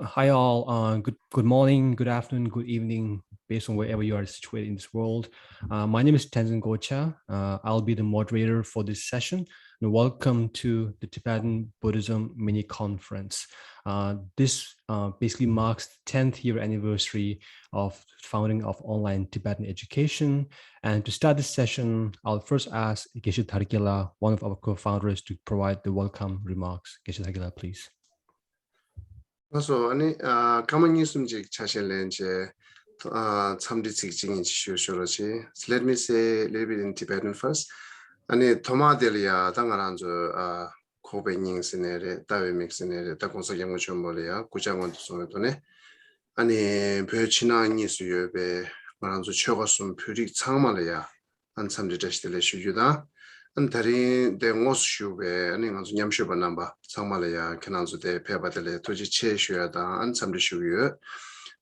Hi all. Good morning, good afternoon, good evening, based on wherever you are situated in this world. My name is Tenzin Gocha. I'll be the moderator for this session. And welcome to the Tibetan Buddhism mini conference. This basically marks the 10th year anniversary of founding of online Tibetan education. And to start this session, I'll first ask Geshe Tharikela, one of our co-founders, to provide the welcome remarks. Geshe Tharikela, please. So, common use let me say a little bit in Tibetan first. Tomadelia, Tangaranzo, Kobe Nings in it, Tavi mix in it, Takonsa Yamuchombolia, Kuchawan Sonatone, Perchina Nisuyobe, Maranzo Chogosum, Purik Tangmalia, and some digestive Yuda. And Tari de Moshube, and in Yamshuba number, Samalaya, Cananzo de Pebatele, Toji Cheshuada, and some Shuyu.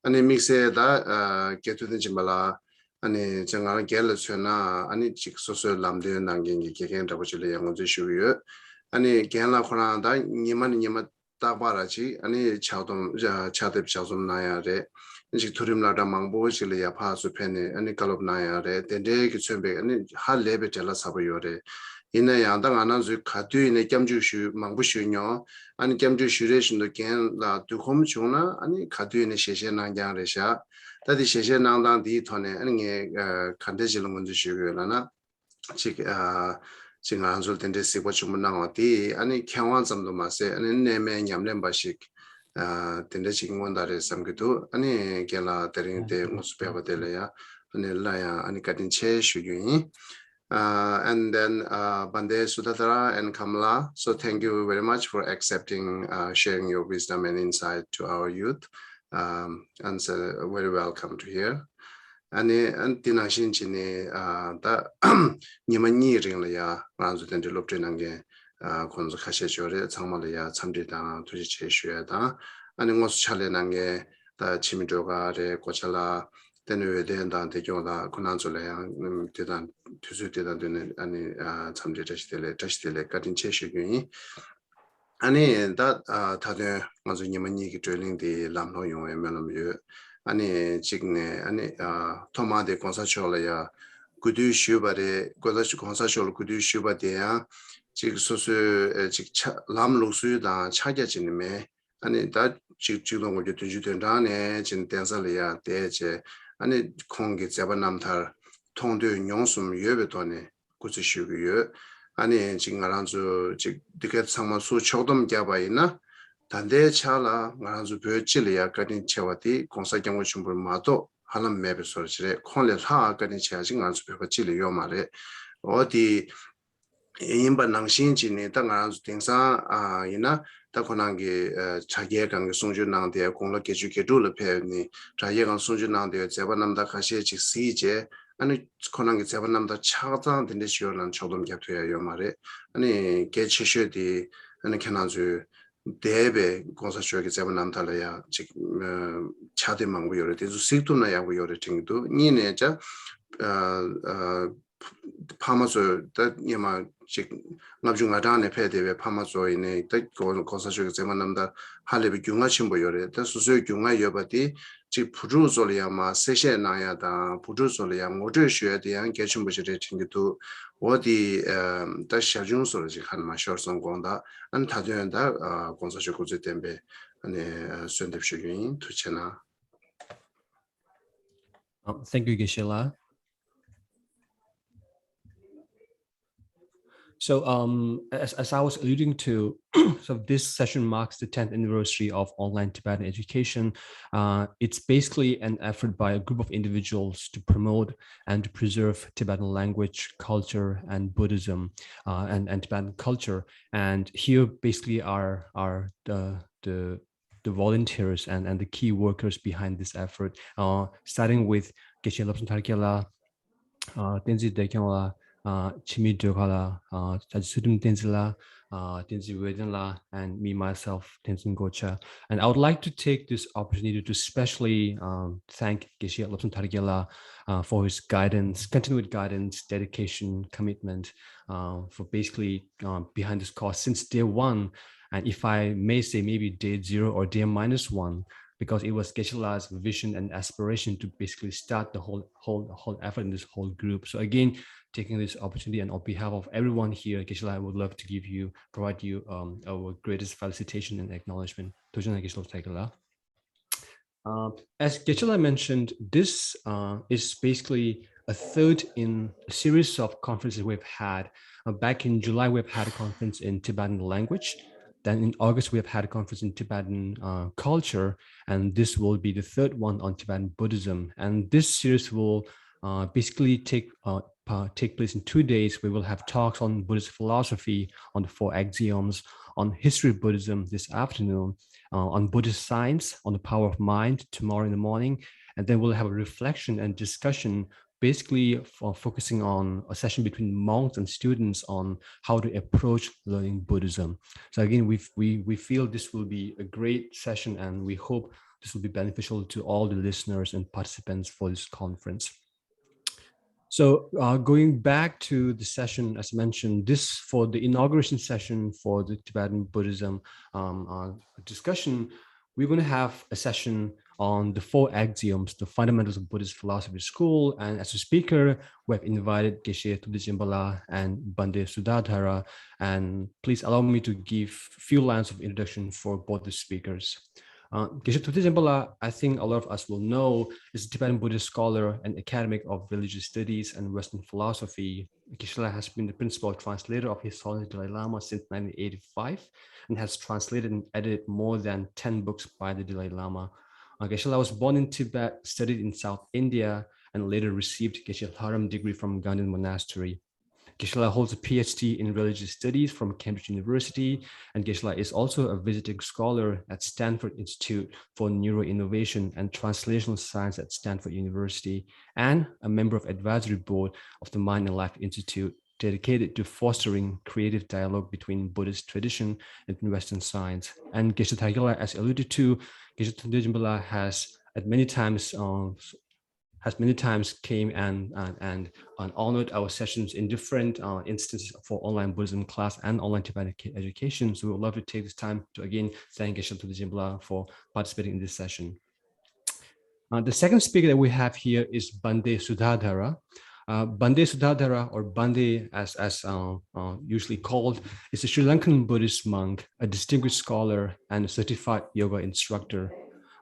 And it makes that get to the Jinpala, and a Jangal Galasuna, and it Chixoso Lamde and Nanging, Kikan Tabachile, and the Shuyu, and a Gala Konada, Niman Yamat Tabarachi, and a Chaldom Chatip Chaldom Nayare. Turim Lada Mambo, Chilia Pasu Penny, and a Galop Nayare, the day Kitsube, and Hal Lebetella Sabayore. In a Yandang Anazu Katu in a Gamjushu, Mambushu, and Gamju Shuration again, La Duhom Chuna, and Katu in a Sheshan Yang Resha, that is Sheshan Nang di Tone, and a Candejilum Shuana, Chick Singanzul Tendesi Wachumunangoti, and it can want some Domase, and in name Yamlem Bashik. Tendeching one that is some good, any gala terin de Muspavatelea, and Laya, and Katin Che, and then Bhante, Sutadhara, and Kamala. So thank you very much for accepting, sharing your wisdom and insight to our youth. And so very welcome to here. And Tinashin Chini, that Nimani Ringlia, Ranzo and Luptin. Konzo Kashore, Tangmalia, Samdita, Tuji and was challenging the Chimidoga, the Coachella, then we then down the Yola, Conanzola, didn't to suit it and any Samdita, Tastile, cutting Cheshire. And that Tade was a Yemani drilling the Lamno and Melamu, and Chigne, and Toma de Consachola, Kudu Shubade, Godash Consachol, Kudu Shubade. Lam Lusu da Chagajinme, and that Chilong would do Dane, Chin Tanzalia, Deje, and it Kongi Zabanamtar, Tondo Yonsum Yobetone, Kutshu, and in Chingaranzo, to get someone so Chodom Gabaina, Tande Chala, Maranzu Chilia, Gadin Chawati, Consagam Mato, Halam Mebe Sorche, Conlet Ha, Gadin Chasing on Super Chili Yomare, or the Imba Nangshin Chini, Tangaranz Tingsa, Ina, Takonangi, Chayegang, Sunjunang, the Konga Kejukedula Pevni, Chayegang Sunjunang, the Zebanam da Kashe, Sije, and Konangi Zebanam da Chata, the Nishur and Chodom Captua Yomare, and a Getche the and a Kanazu, Debe, Gonsa Zebanam Talaya, Chatimang, we already to see to Naya, we already to Nineja. Pamazo that Yama Nabjungadane Pede, Pamazo in a that Consashu Zemanamda Halebi Gungachimboyore, that's so Gunga Yobati, Chipuduzoliama, Seshe Nayada, Puduzoliam, Motushu, the Angachimbojating to what the Dashajun Sology Hanma Shorson Gonda, and Tadunda, Consashu Kuzitembe, and a Sundep Shuin to Chena. Thank you, Geshe. So as I was alluding to, so this session marks the 10th anniversary of online Tibetan education. It's basically an effort by a group of individuals to promote and to preserve Tibetan language, culture, and Buddhism and Tibetan culture. And here basically are the volunteers and the key workers behind this effort, starting with Geshe Lobsang Tharikela, Tenzi Dekyanla, Chimi Dogala, Sudum Tenzila, Tenzi Wedenla, and me myself, Tenzin Gocha. And I would like to take this opportunity to especially thank Geshe Lobsang Tharikela for his guidance, continued guidance, dedication, commitment for basically behind this cause since day one. And if I may say, maybe day 0 or day -1, because it was Geshe-la's vision and aspiration to basically start the whole effort in this whole group. So again, taking this opportunity and on behalf of everyone here, Geshe-la, I would love to provide you our greatest felicitation and acknowledgement. As Geshe-la mentioned, this is basically a third in a series of conferences we've had. Back in July, we've had a conference in Tibetan language. Then in August, we have had a conference in Tibetan culture, and this will be the third one on Tibetan Buddhism. And this series will basically take place in 2 days. We will have talks on Buddhist philosophy, on the Four Axioms, on history of Buddhism this afternoon, on Buddhist science, on the power of mind tomorrow in the morning. And then we'll have a reflection and discussion basically focusing on a session between monks and students on how to approach learning Buddhism. So again, we feel this will be a great session, and we hope this will be beneficial to all the listeners and participants for this conference. So going back to the session, as mentioned, this for the inauguration session for the Tibetan Buddhism discussion, we're going to have a session on the Four Axioms, the fundamentals of Buddhist philosophy school. And as a speaker, we have invited Geshe Jinpala and Bhante Sutadhara. And please allow me to give a few lines of introduction for both the speakers. Geshe Jinpala, I think a lot of us will know, is a Tibetan Buddhist scholar and academic of religious studies and Western philosophy. Geshe has been the principal translator of His Holiness Dalai Lama since 1985 and has translated and edited more than 10 books by the Dalai Lama. Geshe was born in Tibet, studied in South India, and later received Geshe Haram degree from Ganden Monastery. Geshe holds a PhD in religious studies from Cambridge University, and Geshe is also a visiting scholar at Stanford Institute for Neuroinnovation and Translational Science at Stanford University, and a member of advisory board of the Mind and Life Institute, dedicated to fostering creative dialogue between Buddhist tradition and Western science. And Geshe Tagila, as alluded to, Geshe Jinpala has many times came and honored our sessions in different instances for online Buddhism class and online Tibetan education. So we would love to take this time to again thank Geshe Jinpala for participating in this session. The second speaker that we have here is Bhante Sutadhara. Bhante Sutadhara, or Bhante as usually called, is a Sri Lankan Buddhist monk, a distinguished scholar, and a certified yoga instructor.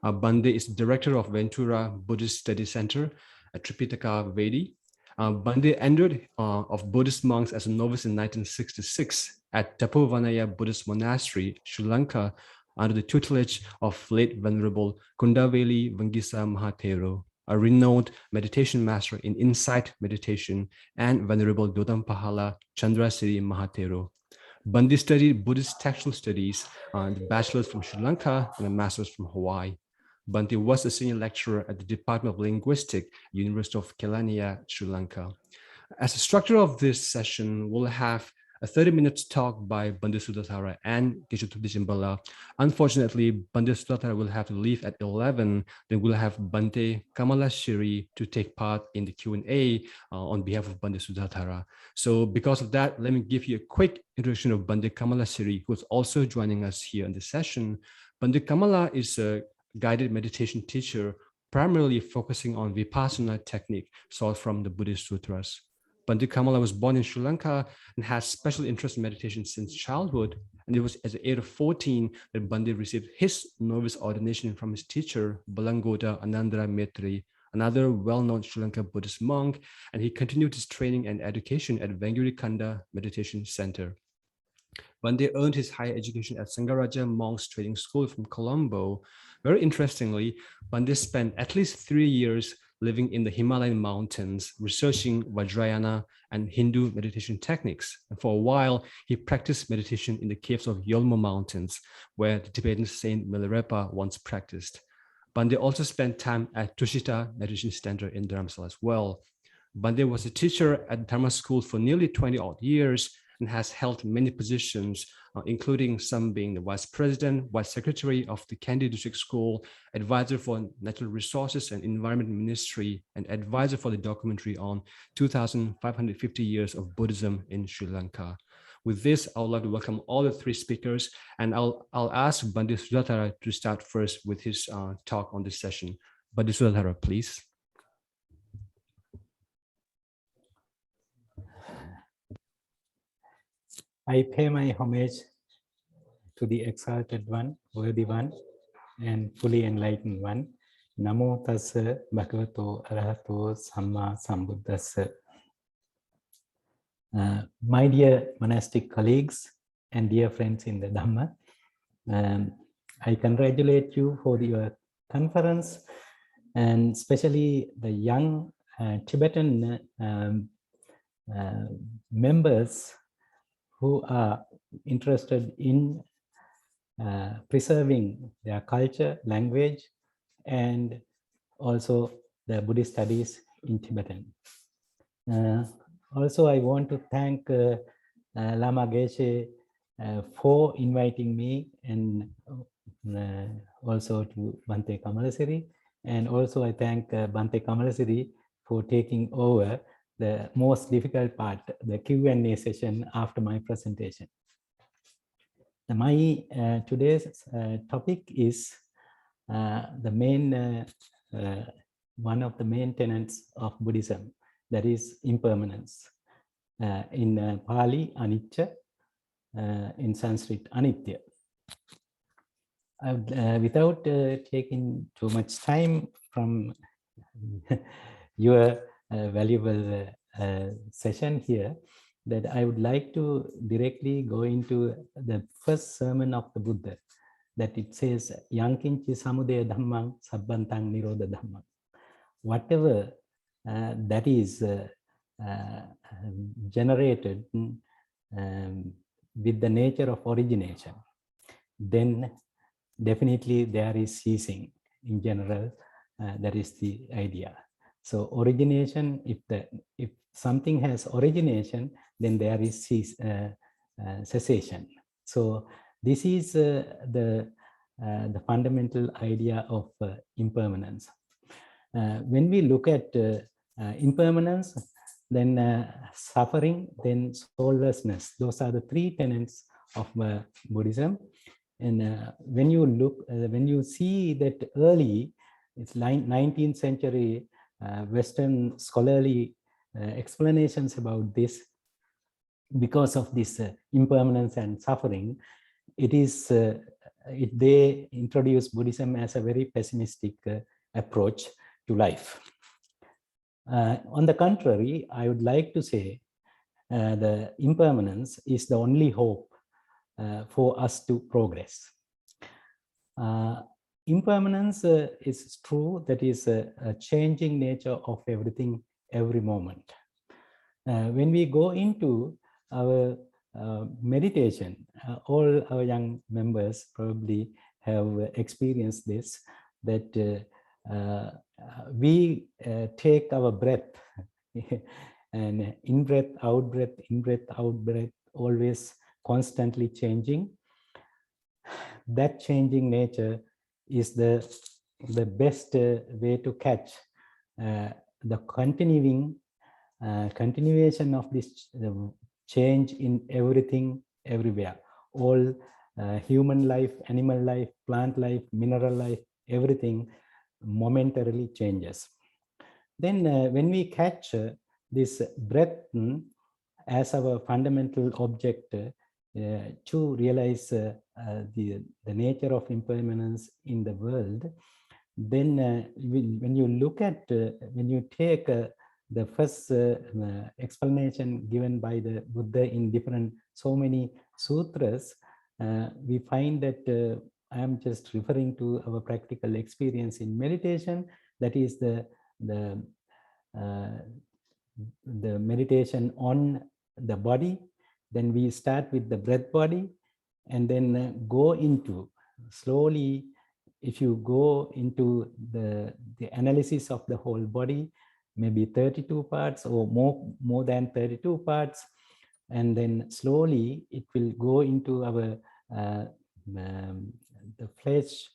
Bhante is director of Ventura Buddhist Study Center at Tripitaka Vedi. Bhante entered of Buddhist monks as a novice in 1966 at Tapovanaya Buddhist Monastery, Sri Lanka, under the tutelage of late Venerable Kundaveli Vangisa Mahathero, a renowned meditation master in insight meditation, and Venerable Dodampahala Chandrasiri Mahathero. Bhante studied Buddhist textual studies, the bachelor's from Sri Lanka and a master's from Hawaii. Bhante was a senior lecturer at the Department of Linguistics, University of Kelaniya, Sri Lanka. As a structure of this session, we'll have a 30-minute talk by Bhante Sutadhara and Geshe Jinpala. Unfortunately, Bhante Sutadhara will have to leave at 11. Then we'll have Bhante Kamalashiri to take part in the Q&A on behalf of Bhante Sutadhara. So because of that, let me give you a quick introduction of Bhante Kamalashiri, who's also joining us here in the session. Bhante Kamala is a guided meditation teacher, primarily focusing on Vipassana technique sought from the Buddhist sutras. Bhante Kamala was born in Sri Lanka and has special interest in meditation since childhood. And it was at the age of 14 that Bhante received his novice ordination from his teacher, Balangoda Anandra Maitri, another well-known Sri Lankan Buddhist monk, and he continued his training and education at Vengurikanda Meditation Center. Bhante earned his higher education at Sangaraja Monks Training School from Colombo. Very interestingly, Bhante spent at least 3 years living in the Himalayan mountains, researching Vajrayana and Hindu meditation techniques. And for a while, he practiced meditation in the caves of Yolmo Mountains, where the Tibetan saint Milarepa once practiced. Bhante also spent time at Tushita Meditation Center in Dharamsala as well. Bhante was a teacher at Dharma School for nearly 20 odd years, and has held many positions, including some being the Vice President, Vice Secretary of the Kandy District School, Advisor for Natural Resources and Environment Ministry, and Advisor for the documentary on 2,550 years of Buddhism in Sri Lanka. With this, I would like to welcome all the three speakers, and I'll ask Bhante Sutadhara to start first with his talk on this session. Bhante Sutadhara, please. I pay my homage to the exalted one, worthy one, and fully enlightened one. Namo tassa bhagavato arahato samma sambuddhassa. My dear monastic colleagues and dear friends in the Dhamma, I congratulate you for your conference, and especially the young Tibetan members who are interested in preserving their culture, language, and also the Buddhist studies in Tibetan. Also, I want to thank Lama Geshe for inviting me, and also to Bhante Kamalasiri. And also I thank Bhante Kamalasiri for taking over the most difficult part, the Q&A session after my presentation. My today's topic is the main, one of the main tenets of Buddhism, that is impermanence. In Pali, anicca, in Sanskrit, anitya. Without taking too much time from your valuable session here, that I would like to directly go into the first sermon of the Buddha, that it says, Yankinchi samudaya dhammang sabbantang nirodha dhammang. Whatever that is generated with the nature of origination, then definitely there is ceasing. In general, that is the idea. So origination, if something has origination, then there is cessation. So this is the fundamental idea of impermanence. When we look at impermanence, then suffering, then soullessness, those are the three tenets of Buddhism. And when you see that early, it's 19th century Western scholarly explanations about this, because of this impermanence and suffering, they introduce Buddhism as a very pessimistic approach to life. On the contrary, I would like to say the impermanence is the only hope for us to progress. Impermanence is true, that is a changing nature of everything, every moment. When we go into our meditation, all our young members probably have experienced this, that we take our breath and in-breath, out-breath, always constantly changing. That changing nature is the best way to catch the continuation of this change in everything, everywhere. All human life, animal life, plant life, mineral life, everything momentarily changes. Then when we catch this breath as our fundamental object to realize the nature of impermanence in the world, then when you look at, when you take the first explanation given by the Buddha in so many sutras, we find that I am just referring to our practical experience in meditation, that is the meditation on the body. Then we start with the breath body, and then go into slowly, if you go into the analysis of the whole body, maybe 32 parts or more than 32 parts, and then slowly it will go into our the flesh,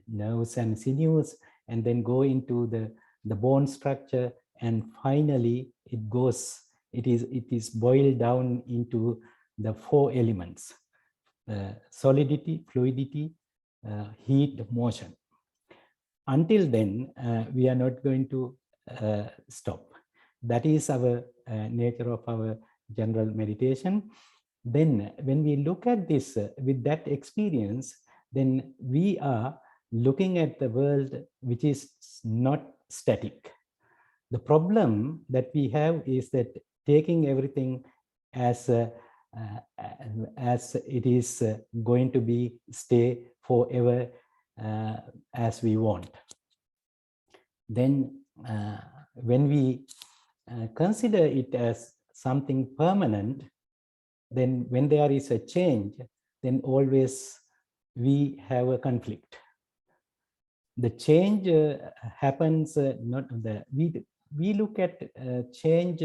nerves and sinews, and then go into the bone structure, and finally it is boiled down into the 4 elements: solidity, fluidity, heat, motion. Until then, we are not going to stop. That is our nature of our general meditation. Then when we look at this with that experience, then we are looking at the world which is not static. The problem that we have is that taking everything as it is going to be stay forever as we want. Then when we consider it as something permanent, then when there is a change, then always we have a conflict. The change happens we look at change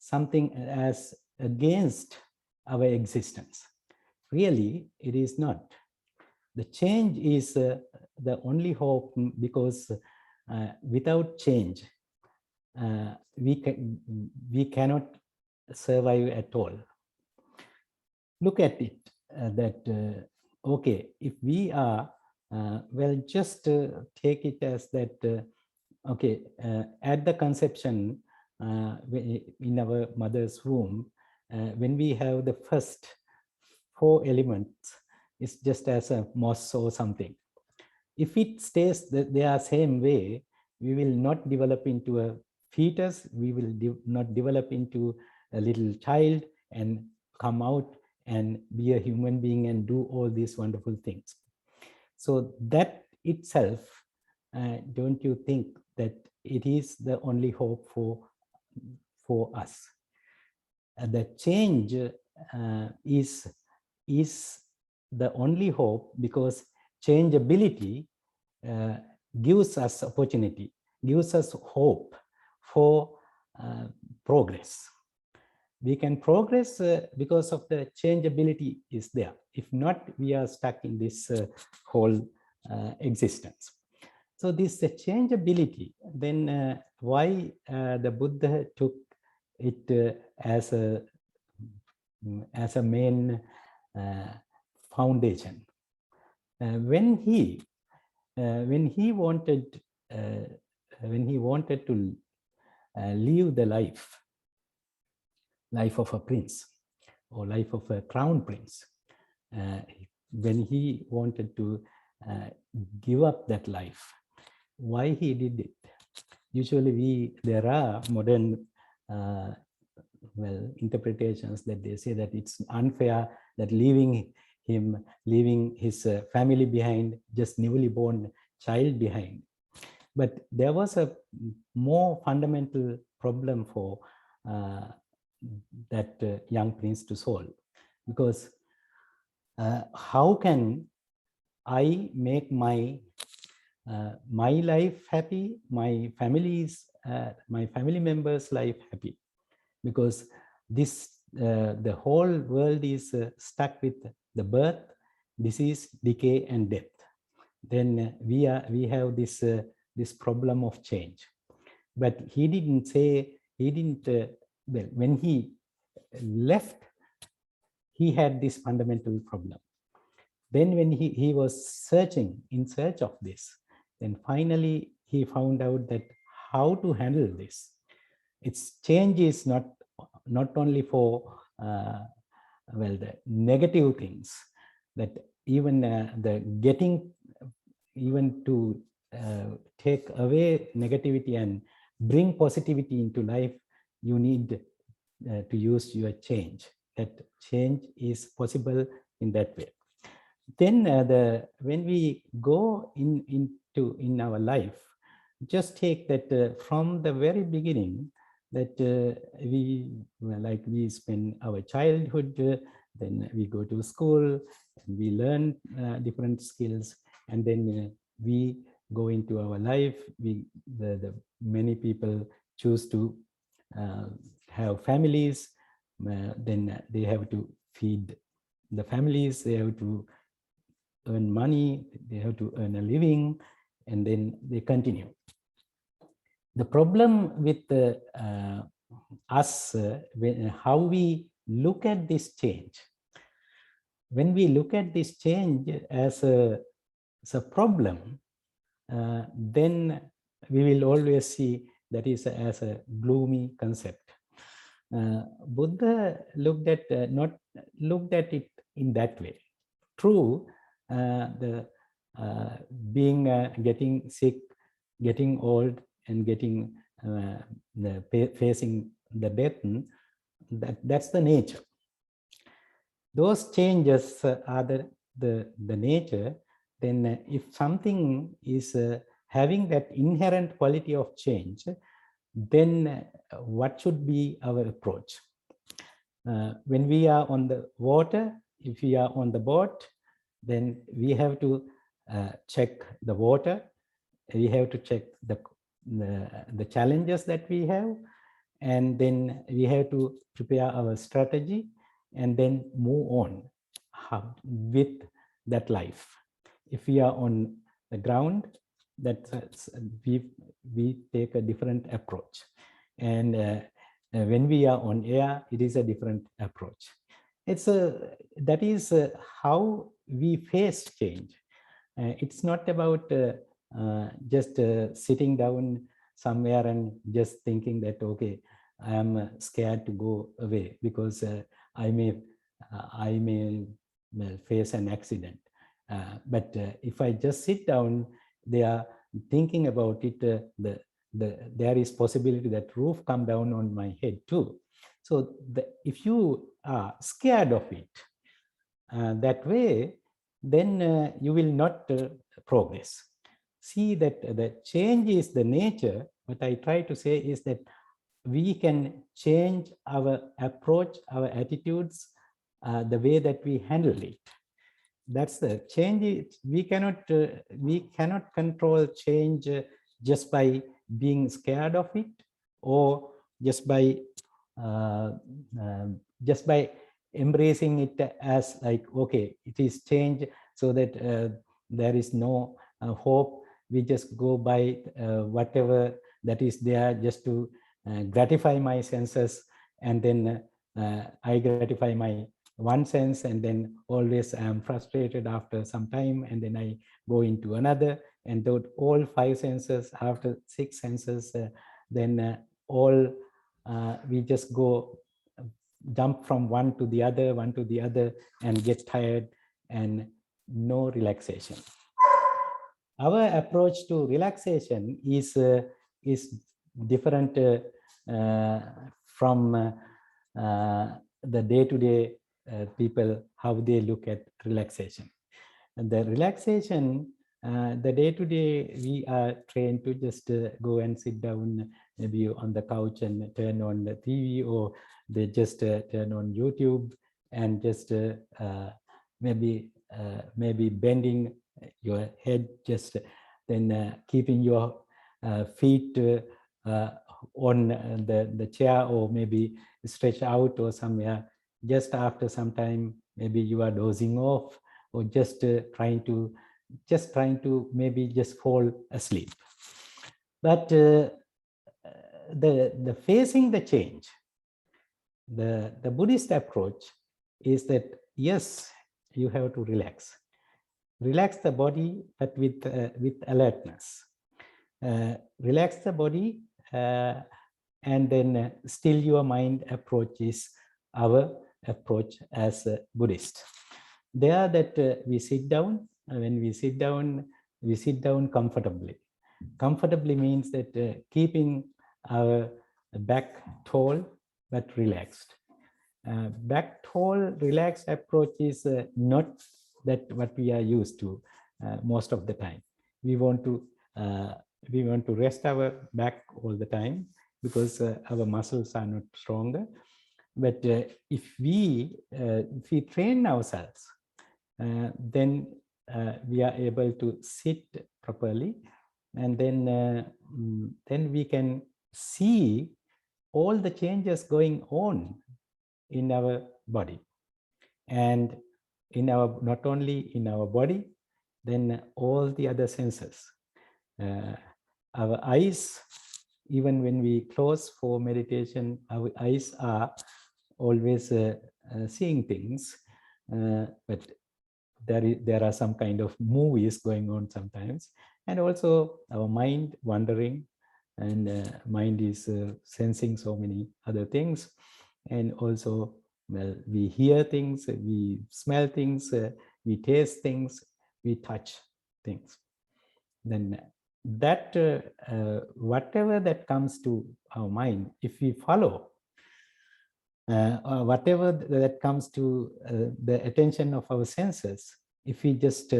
something as against our existence. Really, it is not. The change is the only hope, because without change, we cannot survive at all. Look at it okay, if we are just take it as that okay, at the conception in our mother's womb, when we have the first 4 elements, it's just as a moss or something. If it stays the same way, we will not develop into a fetus, we will not develop into a little child and come out and be a human being and do all these wonderful things. So that itself, don't you think that it is the only hope for us? The change is the only hope, because changeability gives us opportunity, gives us hope for progress. We can progress because of the changeability is there. If not, we are stuck in this whole existence. So this changeability, then why the Buddha took it as a main foundation. When he wanted to live the life of a prince or life of a crown prince, when he wanted to give up that life, why he did it? Usually there are modern interpretations that they say that it's unfair that leaving his family behind, just newly born child behind. But there was a more fundamental problem for that young prince to solve, because how can I make my life happy, my family members' life happy? Because the whole world is stuck with the birth, disease, decay, and death. Then we have this problem of change. But he didn't say, when he left, he had this fundamental problem. Then when he was in search of this, then finally he found out that how to handle this. Its change is not only for the negative things, that even even to take away negativity and bring positivity into life, you need to use your change. That change is possible in that way. Then when we go in our life, just take that from the very beginning, that we spend our childhood, then we go to school and we learn different skills, and then we go into our life. The many people choose to have families, then they have to feed the families, they have to earn money, they have to earn a living, and then they continue. The problem with us, how we look at this change. When we look at this change as a problem, then we will always see that is as a gloomy concept. Buddha looked at not looked at it in that way. True, the being getting sick, getting old, and getting facing the death, that's the nature. Those changes are the nature. Then if something is having that inherent quality of change, then what should be our approach? When we are on the water, if we are on the boat, then we have to check the water. We have to check the challenges that we have, and then we have to prepare our strategy and then move on with that life. If we are on the ground, we take a different approach, and when we are on air, it is a different approach. That is how we face change. It's not about just sitting down somewhere and just thinking that, okay, I am scared to go away because I may face an accident. But if I just sit down, they are thinking about it. There is possibility that roof come down on my head too. So if you are scared of it that way, then you will not progress. See that the change is the nature. What I try to say is that we can change our approach, our attitudes, the way that we handle it. That's the change. We cannot control change just by being scared of it, or just by embracing it as like, okay, it is change, so that there is no hope. We just go by whatever that is there just to gratify my senses, and then I gratify my one sense, and then always I am frustrated after some time, and then I go into another, and though all five senses, after six senses, then all we just go jump from one to the other, and get tired, and no relaxation. Our approach to relaxation is different from the day-to-day people, how they look at relaxation. And the relaxation, the day-to-day, we are trained to just go and sit down maybe on the couch and turn on the TV, or they just turn on YouTube and just maybe bending your head, just then keeping your feet on the chair, or maybe stretch out or somewhere. Just after some time, maybe you are dozing off, or just trying to maybe just fall asleep. But the facing the change, the Buddhist approach is that, yes, you have to relax the body, but with alertness. Relax the body, and then still your mind approach is our approach as a Buddhist. There that we sit down. When we sit down comfortably. Comfortably means that keeping our back tall but relaxed. Back tall, relaxed approach is not that what we are used to most of the time. We want to rest our back all the time because our muscles are not stronger. But if we train ourselves, then we are able to sit properly, and then we can see all the changes going on in our body, and not only in our body, then all the other senses. Our eyes, even when we close for meditation, our eyes are always seeing things, but there are some kind of movies going on sometimes, and also our mind wandering, and mind is sensing so many other things, and also, well, we hear things, we smell things, we taste things, we touch things. Then that whatever that comes to our mind, if we follow, whatever that comes to the attention of our senses, if we just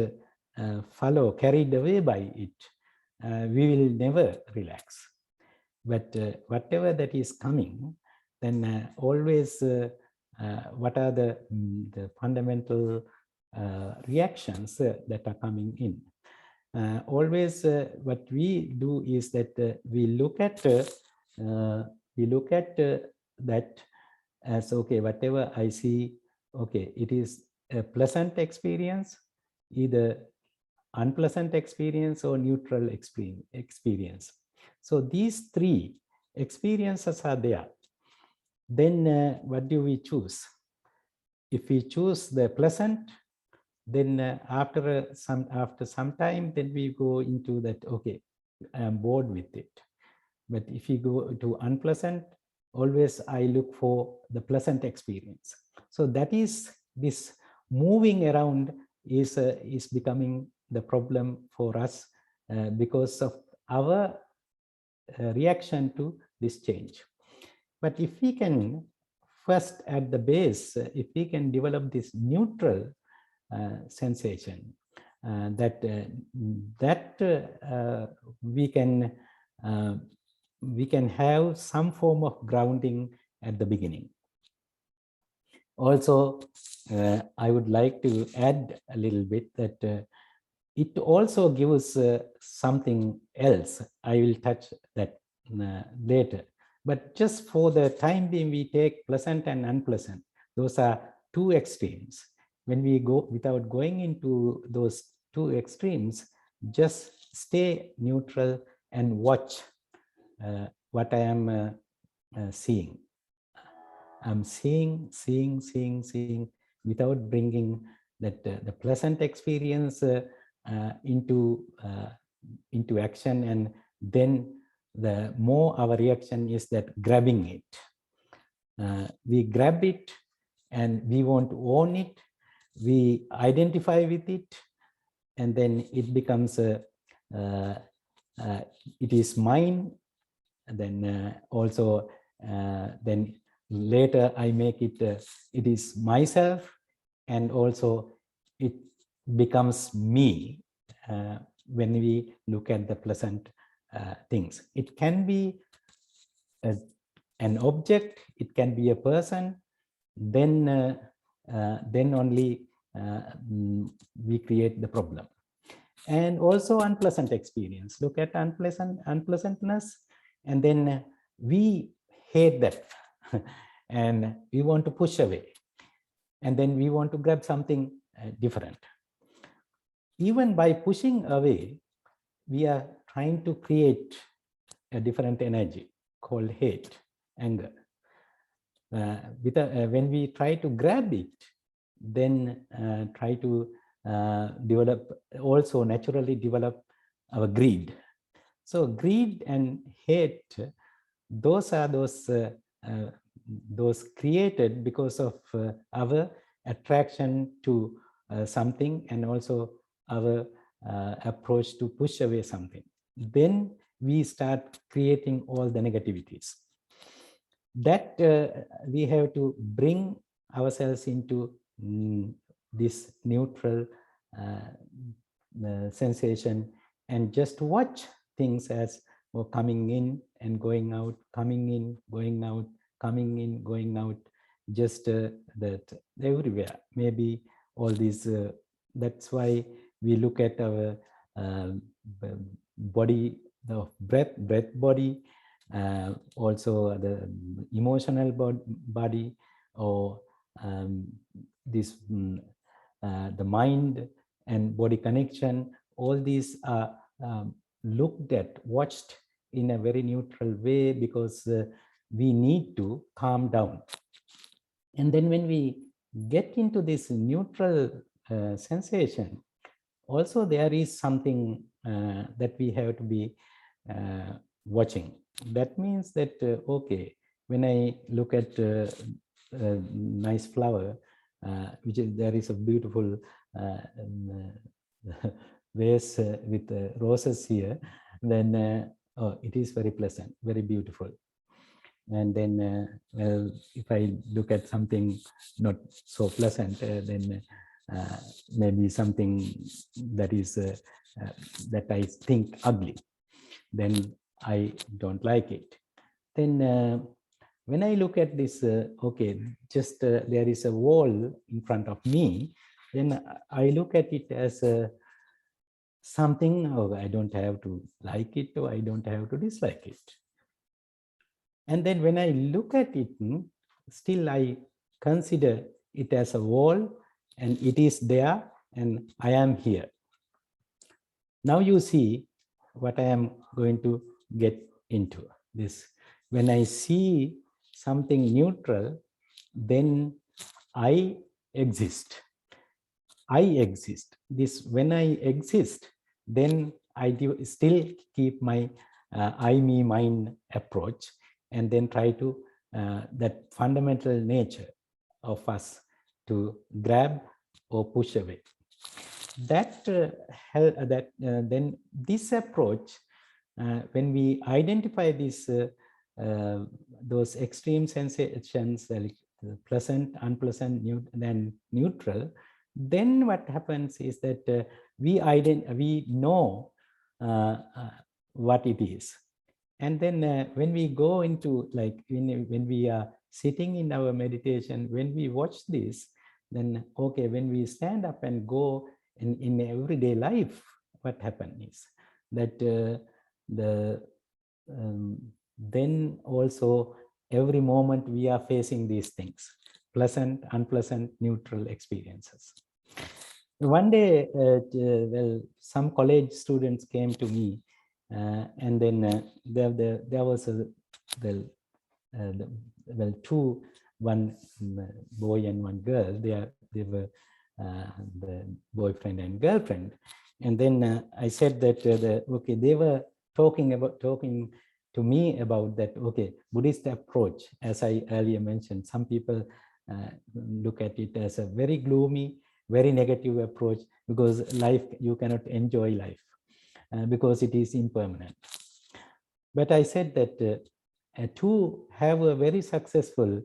follow, carried away by it, we will never relax. But whatever that is coming, then always what are the fundamental reactions that are coming in? Always what we do is that we look at that as, okay, whatever I see, okay, it is a pleasant experience, either unpleasant experience or neutral experience. So these three experiences are there. Then what do we choose? If we choose the pleasant, then after some time, then we go into that, okay, I am bored with it. But if you go to unpleasant, always I look for the pleasant experience. So that is, this moving around is becoming the problem for us because of our reaction to this change. But if we can first at the base, if we can develop this neutral sensation, that we can have some form of grounding at the beginning. Also, I would like to add a little bit that it also gives something else. I will touch that later. But just for the time being, we take pleasant and unpleasant. Those are two extremes. When we go, without going into those two extremes, just stay neutral and watch what I am seeing. I'm seeing without bringing that the pleasant experience into action, and then the more our reaction is that grabbing it. We grab it and we want to own it. We identify with it, and then it becomes it is mine. And then also then later I make it it is myself, and also it becomes me when we look at the pleasant things. It can be an object, it can be a person, then only we create the problem. And also unpleasant experience. Look at unpleasantness, and then we hate that and we want to push away, and then we want to grab something different. Even by pushing away, we are trying to create a different energy called hate, anger. When we try to grab it, then try to naturally develop our greed. So greed and hate, those are those created because of our attraction to something, and also our approach to push away something. Then we start creating all the negativities. That we have to bring ourselves into this neutral sensation, and just watch things as coming in and going out, coming in, going out, coming in, going out, just that everywhere. Maybe all these, that's why we look at our body, the breath body, also the emotional body, or this the mind and body connection, all these are looked at, watched in a very neutral way, because we need to calm down. And then when we get into this neutral sensation, also there is something that we have to be watching. That means that, okay, when I look at a nice flower, which is, there is a beautiful vase with roses here, then oh, it is very pleasant, very beautiful. And then well, if I look at something not so pleasant, then maybe something that is that I think ugly, then I don't like it. Then when I look at this, okay, just there is a wall in front of me, then I look at it as something, oh, I don't have to like it, or I don't have to dislike it. And then when I look at it, still I consider it as a wall, and it is there, and I am here. Now you see what I am going to get into this. When I see something neutral, then I exist. I exist. This, when I exist, then I do still keep my I, me, mine approach, and then try to that fundamental nature of us to grab or push away. That then this approach, when we identify this those extreme sensations, like pleasant, unpleasant, then neutral, then what happens is that we know what it is. And then when we go into, like, when we are sitting in our meditation, when we watch this, then okay, when we stand up and go in everyday life, what happens is that then also every moment we are facing these things, pleasant, unpleasant, neutral experiences. One day, well, some college students came to me, and then there was a two, one boy and one girl. They were the boyfriend and girlfriend. And then I said that okay, they were talking to me about that. Okay, Buddhist approach, as I earlier mentioned, some people look at it as a very gloomy, very negative approach, because life, you cannot enjoy life because it is impermanent. But I said that to have a very successful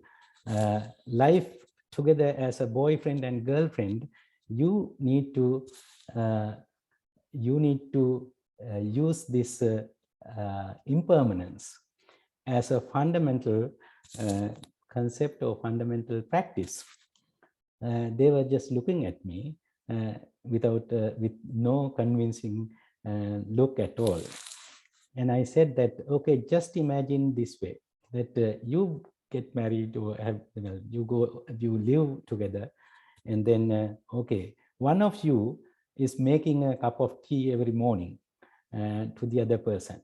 life together as a boyfriend and girlfriend, you need to use this impermanence as a fundamental concept or fundamental practice. They were just looking at me with no convincing look at all. And I said that, okay, just imagine this way, that you get married, or have, you live together, and then okay, one of you is making a cup of tea every morning to the other person,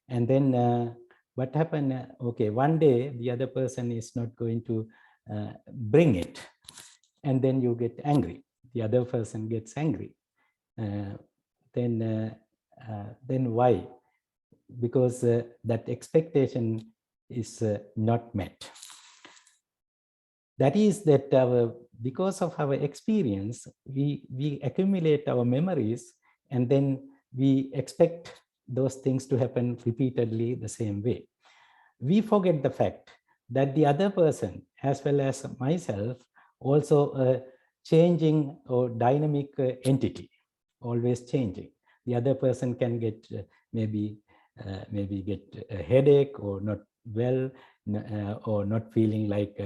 and then what happened? Okay, one day the other person is not going to bring it, and then you get angry. The other person gets angry. Then why? Because that expectation is not met. That is that because of our experience, we accumulate our memories, and then we expect those things to happen repeatedly the same way. We forget the fact that the other person, as well as myself, also a changing or dynamic entity, always changing. The other person can get maybe get a headache, or not well, or not feeling like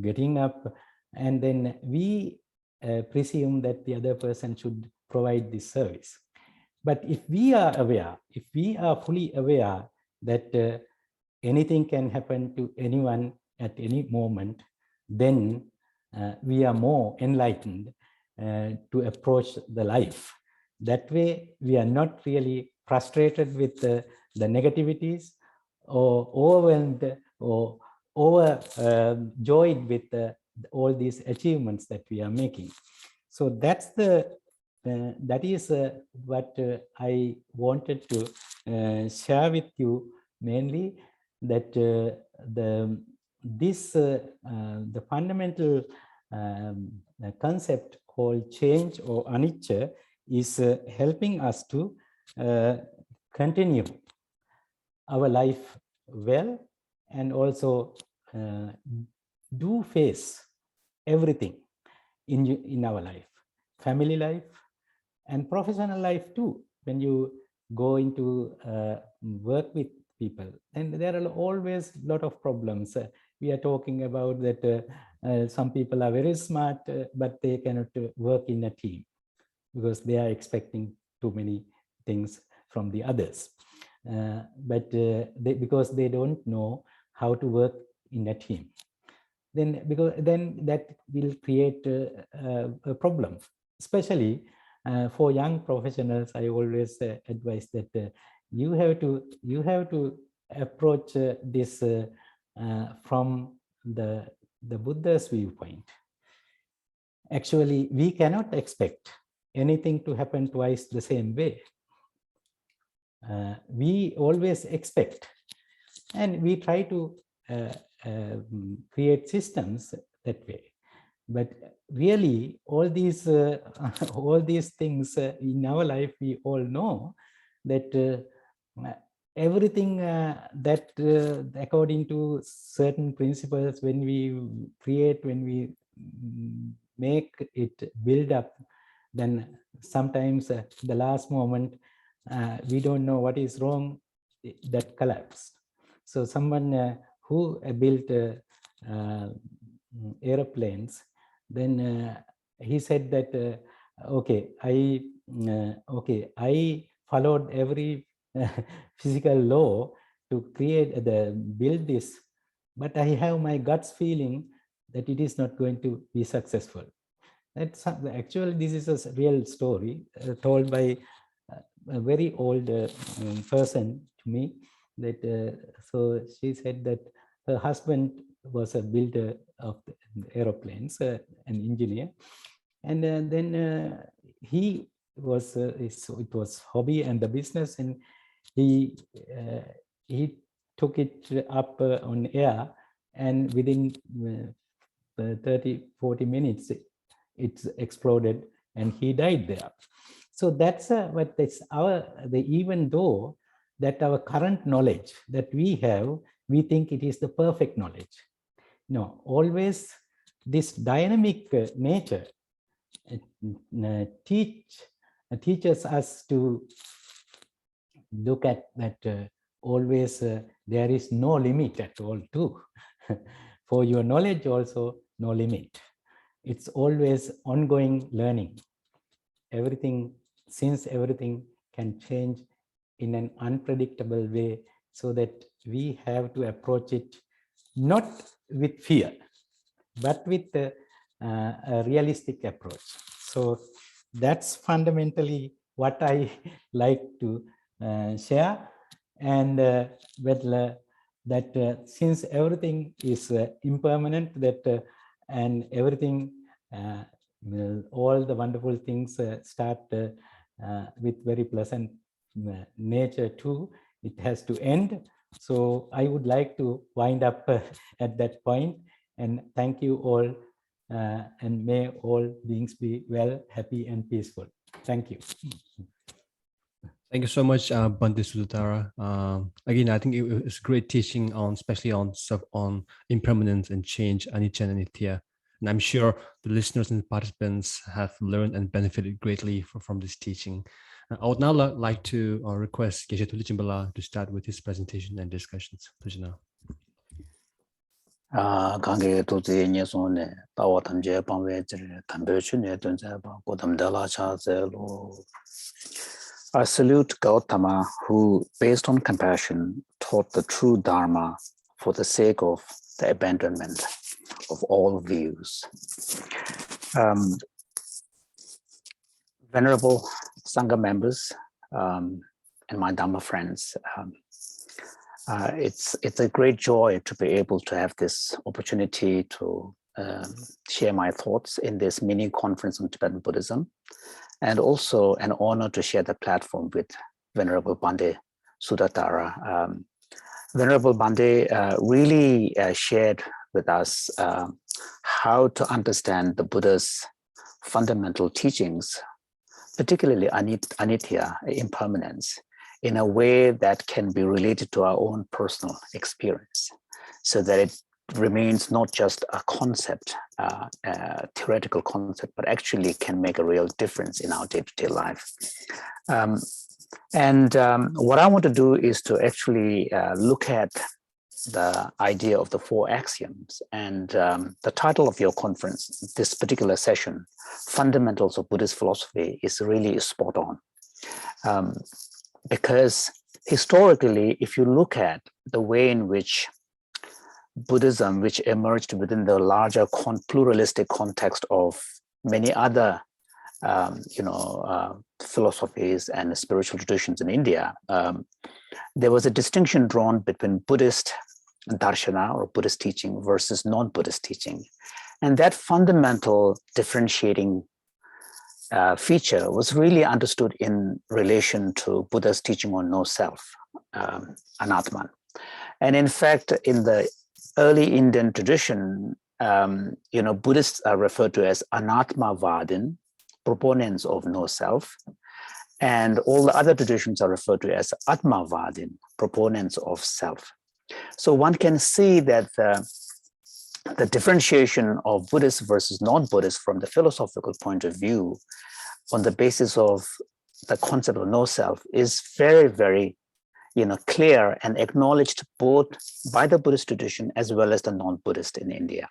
getting up, and then we presume that the other person should provide this service. But if we are aware, if we are fully aware that anything can happen to anyone at any moment, then we are more enlightened to approach the life. That way, we are not really frustrated with the negativities or overwhelmed or overjoyed with all these achievements that we are making. So that's that is what I wanted to share with you mainly, that the fundamental concept called change or anicca is helping us to continue our life well, and also do face everything in our life, family life and professional life too. When you go into work with people, and there are always a lot of problems. We are talking about that some people are very smart, but they cannot work in a team because they are expecting too many things from the others. Because they don't know how to work in a team. Then that will create a problem, especially for young professionals. I always advise that you have to approach this from the Buddha's viewpoint. Actually, we cannot expect anything to happen twice the same way. We always expect, and we try to create systems that way. But really, all these things in our life, we all know that everything that according to certain principles, when we create, when we make it build up, then sometimes at the last moment, we don't know what is wrong, that collapsed. So someone who built airplanes, then he said that, I followed every physical law to build this, but I have my guts feeling that it is not going to be successful. That's actually, this is a real story told by a very old person to me. That so she said that her husband was a builder of aeroplanes, an engineer, and then he was it was hobby and the business, and he took it up on air, and within 30-40 minutes it exploded and he died there. So that's what this even though that our current knowledge that we have, we think it is the perfect knowledge. No, always this dynamic nature teaches us to look at that always there is no limit at all too. For your knowledge also, no limit. It's always ongoing learning. Everything, since everything can change in an unpredictable way, so that we have to approach it not with fear, but with a realistic approach. So that's fundamentally what I like to share. And since everything is impermanent, and everything, all the wonderful things start with very pleasant nature too, it has to end. So I would like to wind up at that point, and thank you all, and may all beings be well, happy and peaceful. Thank you. Thank you so much, Bhante Sutadhara. Again, I think it's great teaching on, especially on impermanence and change, anicca and nitya. And I'm sure the listeners and participants have learned and benefited greatly from this teaching. I would now like to request Geshe Jinpala to start with his presentation and discussions. Please now. Gange tuzi nyesone tawa tamje pangwe jire tambe chune tunze ba kodam dala cha zelo. I salute Gautama, who, based on compassion, taught the true Dharma for the sake of the abandonment. of all views. Venerable Sangha members and my Dhamma friends, it's a great joy to be able to have this opportunity to share my thoughts in this mini conference on Tibetan Buddhism, and also an honor to share the platform with Venerable Bhante Sutadhara. Venerable Bhante really shared with us how to understand the Buddha's fundamental teachings, particularly anitya, impermanence, in a way that can be related to our own personal experience, so that it remains not just a concept, a theoretical concept, but actually can make a real difference in our day-to-day life. What I want to do is to actually look at the idea of the Four Axioms, and the title of your conference, this particular session, Fundamentals of Buddhist Philosophy, is really spot on. Because historically, if you look at the way in which Buddhism, which emerged within the larger pluralistic context of many other philosophies and spiritual traditions in India, there was a distinction drawn between Buddhist darshana or Buddhist teaching versus non-Buddhist teaching. And that fundamental differentiating feature was really understood in relation to Buddha's teaching on no self, anatman. And in fact, in the early Indian tradition, Buddhists are referred to as anatmavadin, proponents of no self, and all the other traditions are referred to as atmavadin, proponents of self. So one can see that the differentiation of Buddhist versus non-Buddhist from the philosophical point of view on the basis of the concept of no self is very, very clear and acknowledged both by the Buddhist tradition as well as the non-Buddhist in India.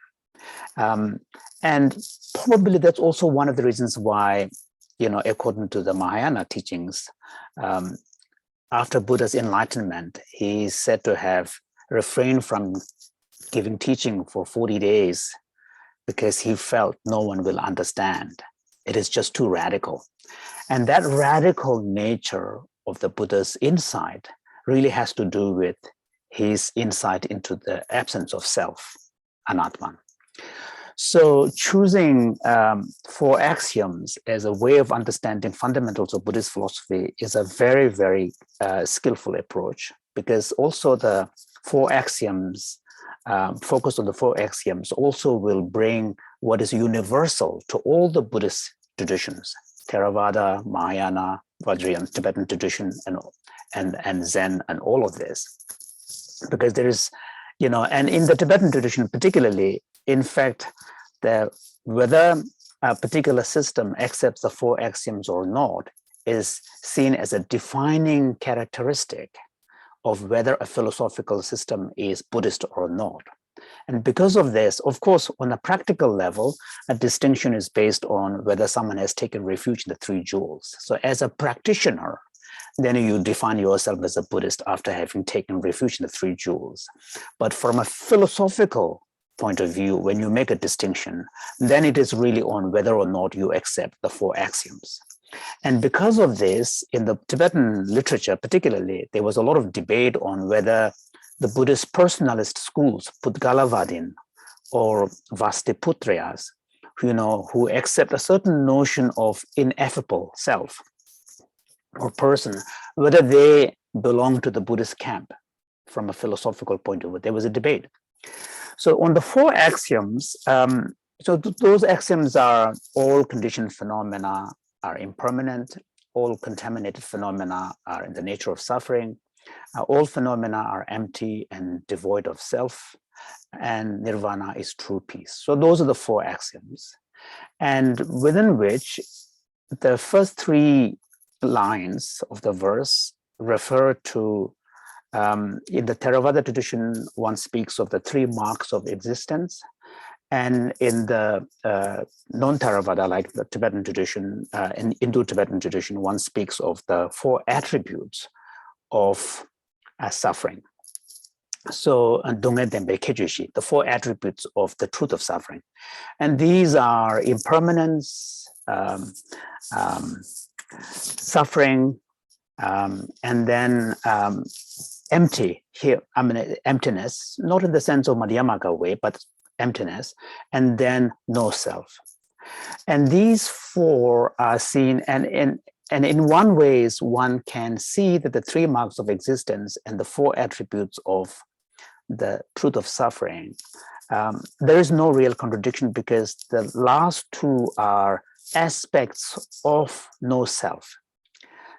And probably that's also one of the reasons why, according to the Mahayana teachings, after Buddha's enlightenment, he is said to have refrained from giving teaching for 40 days because he felt no one will understand. It is just too radical. And that radical nature of the Buddha's insight really has to do with his insight into the absence of self, anatman. So choosing Four Axioms as a way of understanding fundamentals of Buddhist philosophy is a very, very skillful approach, because also the Four Axioms, focus on the Four Axioms also will bring what is universal to all the Buddhist traditions, Theravada, Mahayana, Vajrayana, Tibetan tradition, and Zen, and all of this. Because there is, and in the Tibetan tradition particularly, in fact, whether a particular system accepts the Four Axioms or not is seen as a defining characteristic of whether a philosophical system is Buddhist or not. And because of this, of course, on a practical level, a distinction is based on whether someone has taken refuge in the three jewels. So as a practitioner, then you define yourself as a Buddhist after having taken refuge in the three jewels. But from a philosophical point of view, when you make a distinction, then it is really on whether or not you accept the Four Axioms. And because of this, in the Tibetan literature particularly, there was a lot of debate on whether the Buddhist personalist schools, Pudgalavadin or Vastiputriyas, who accept a certain notion of ineffable self or person, whether they belong to the Buddhist camp from a philosophical point of view. There was a debate. So on the Four Axioms, those axioms are all conditioned phenomena are impermanent, all contaminated phenomena are in the nature of suffering, all phenomena are empty and devoid of self, and nirvana is true peace. So those are the Four Axioms, and within which the first three lines of the verse refer to, in the Theravada tradition, one speaks of the three marks of existence. And in the non-Theravada, like the Tibetan tradition, in Indo-Tibetan tradition, one speaks of the four attributes of suffering. So, the 4 attributes of the truth of suffering. And these are impermanence, suffering, and then empty here, I mean, emptiness, not in the sense of Madhyamaka way, but emptiness, and then no self. And these 4 are seen, and in one ways, one can see that the 3 marks of existence and the 4 attributes of the truth of suffering, there is no real contradiction, because the last 2 are aspects of no self.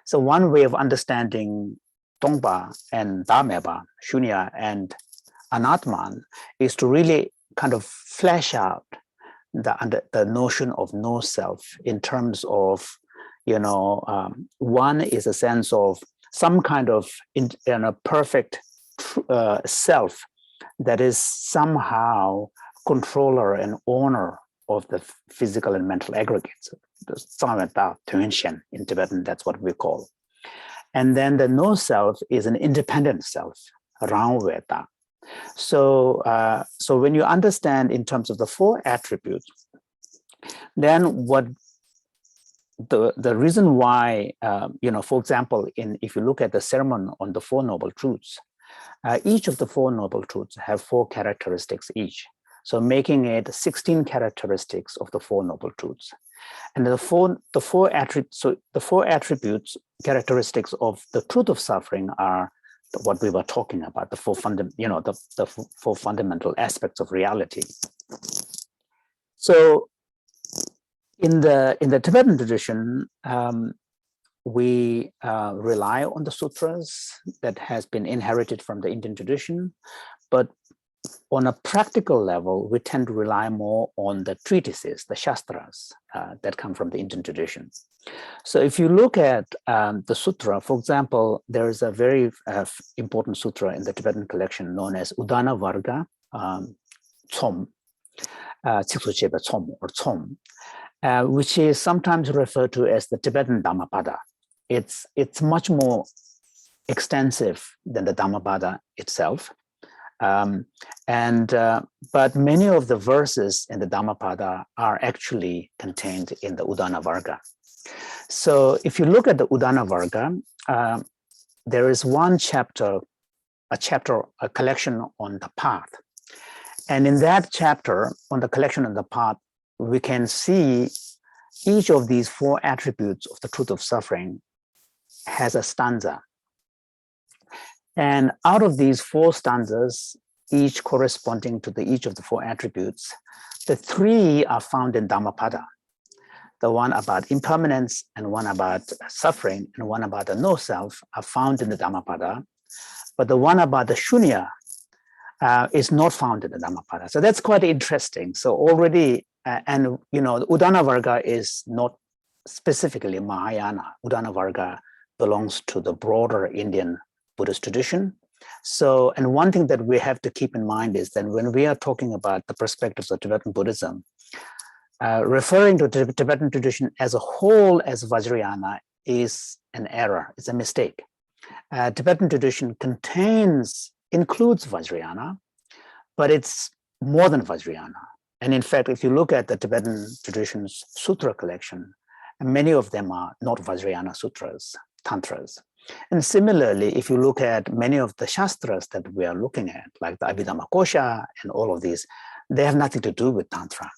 So one way of understanding Tongpa and Dhammeba, Shunya and Anatman, is to really kind of flesh out the notion of no self in terms of, one is a sense of some kind of perfect self that is somehow controller and owner of the physical and mental aggregates. In Tibetan, that's what we call. And then the no self is an independent self, Rangveta. So when you understand in terms of the 4 attributes, then what the reason why, for example, if you look at the sermon on the 4 noble truths, each of the 4 noble truths have 4 characteristics each. So making it 16 characteristics of the 4 noble truths. And the four attributes, characteristics of the truth of suffering are what we were talking about, the 4 fundamental aspects of reality. So in the Tibetan tradition, we rely on the sutras that has been inherited from the Indian tradition, but on a practical level, we tend to rely more on the treatises, the shastras that come from the Indian tradition. So if you look at the sutra, for example, there is a very important sutra in the Tibetan collection known as Udana Varga Tsom, Tsiksucheba Tsom or Tsom, which is sometimes referred to as the Tibetan Dhammapada. It's much more extensive than the Dhammapada itself. But many of the verses in the Dhammapada are actually contained in the Udana Varga. So if you look at the Udana Varga, there is one chapter, a collection on the path. And in that chapter on the collection on the path, we can see each of these 4 attributes of the truth of suffering has a stanza. And out of these 4 stanzas, each corresponding to each of the 4 attributes, the 3 are found in Dhammapada. The one about impermanence and one about suffering and one about the no self are found in the Dhammapada, but the one about the Shunya is not found in the Dhammapada. So that's quite interesting. So already, the Udana Varga is not specifically Mahayana. Udana Varga belongs to the broader Indian Buddhist tradition. So, and one thing that we have to keep in mind is that when we are talking about the perspectives of Tibetan Buddhism, referring to the Tibetan tradition as a whole as Vajrayana is an error, it's a mistake. Tibetan tradition includes Vajrayana, but it's more than Vajrayana. And in fact, if you look at the Tibetan tradition's sutra collection, many of them are not Vajrayana sutras, tantras. And similarly, if you look at many of the shastras that we are looking at, like the Abhidhamma Kosha and all of these, they have nothing to do with tantra.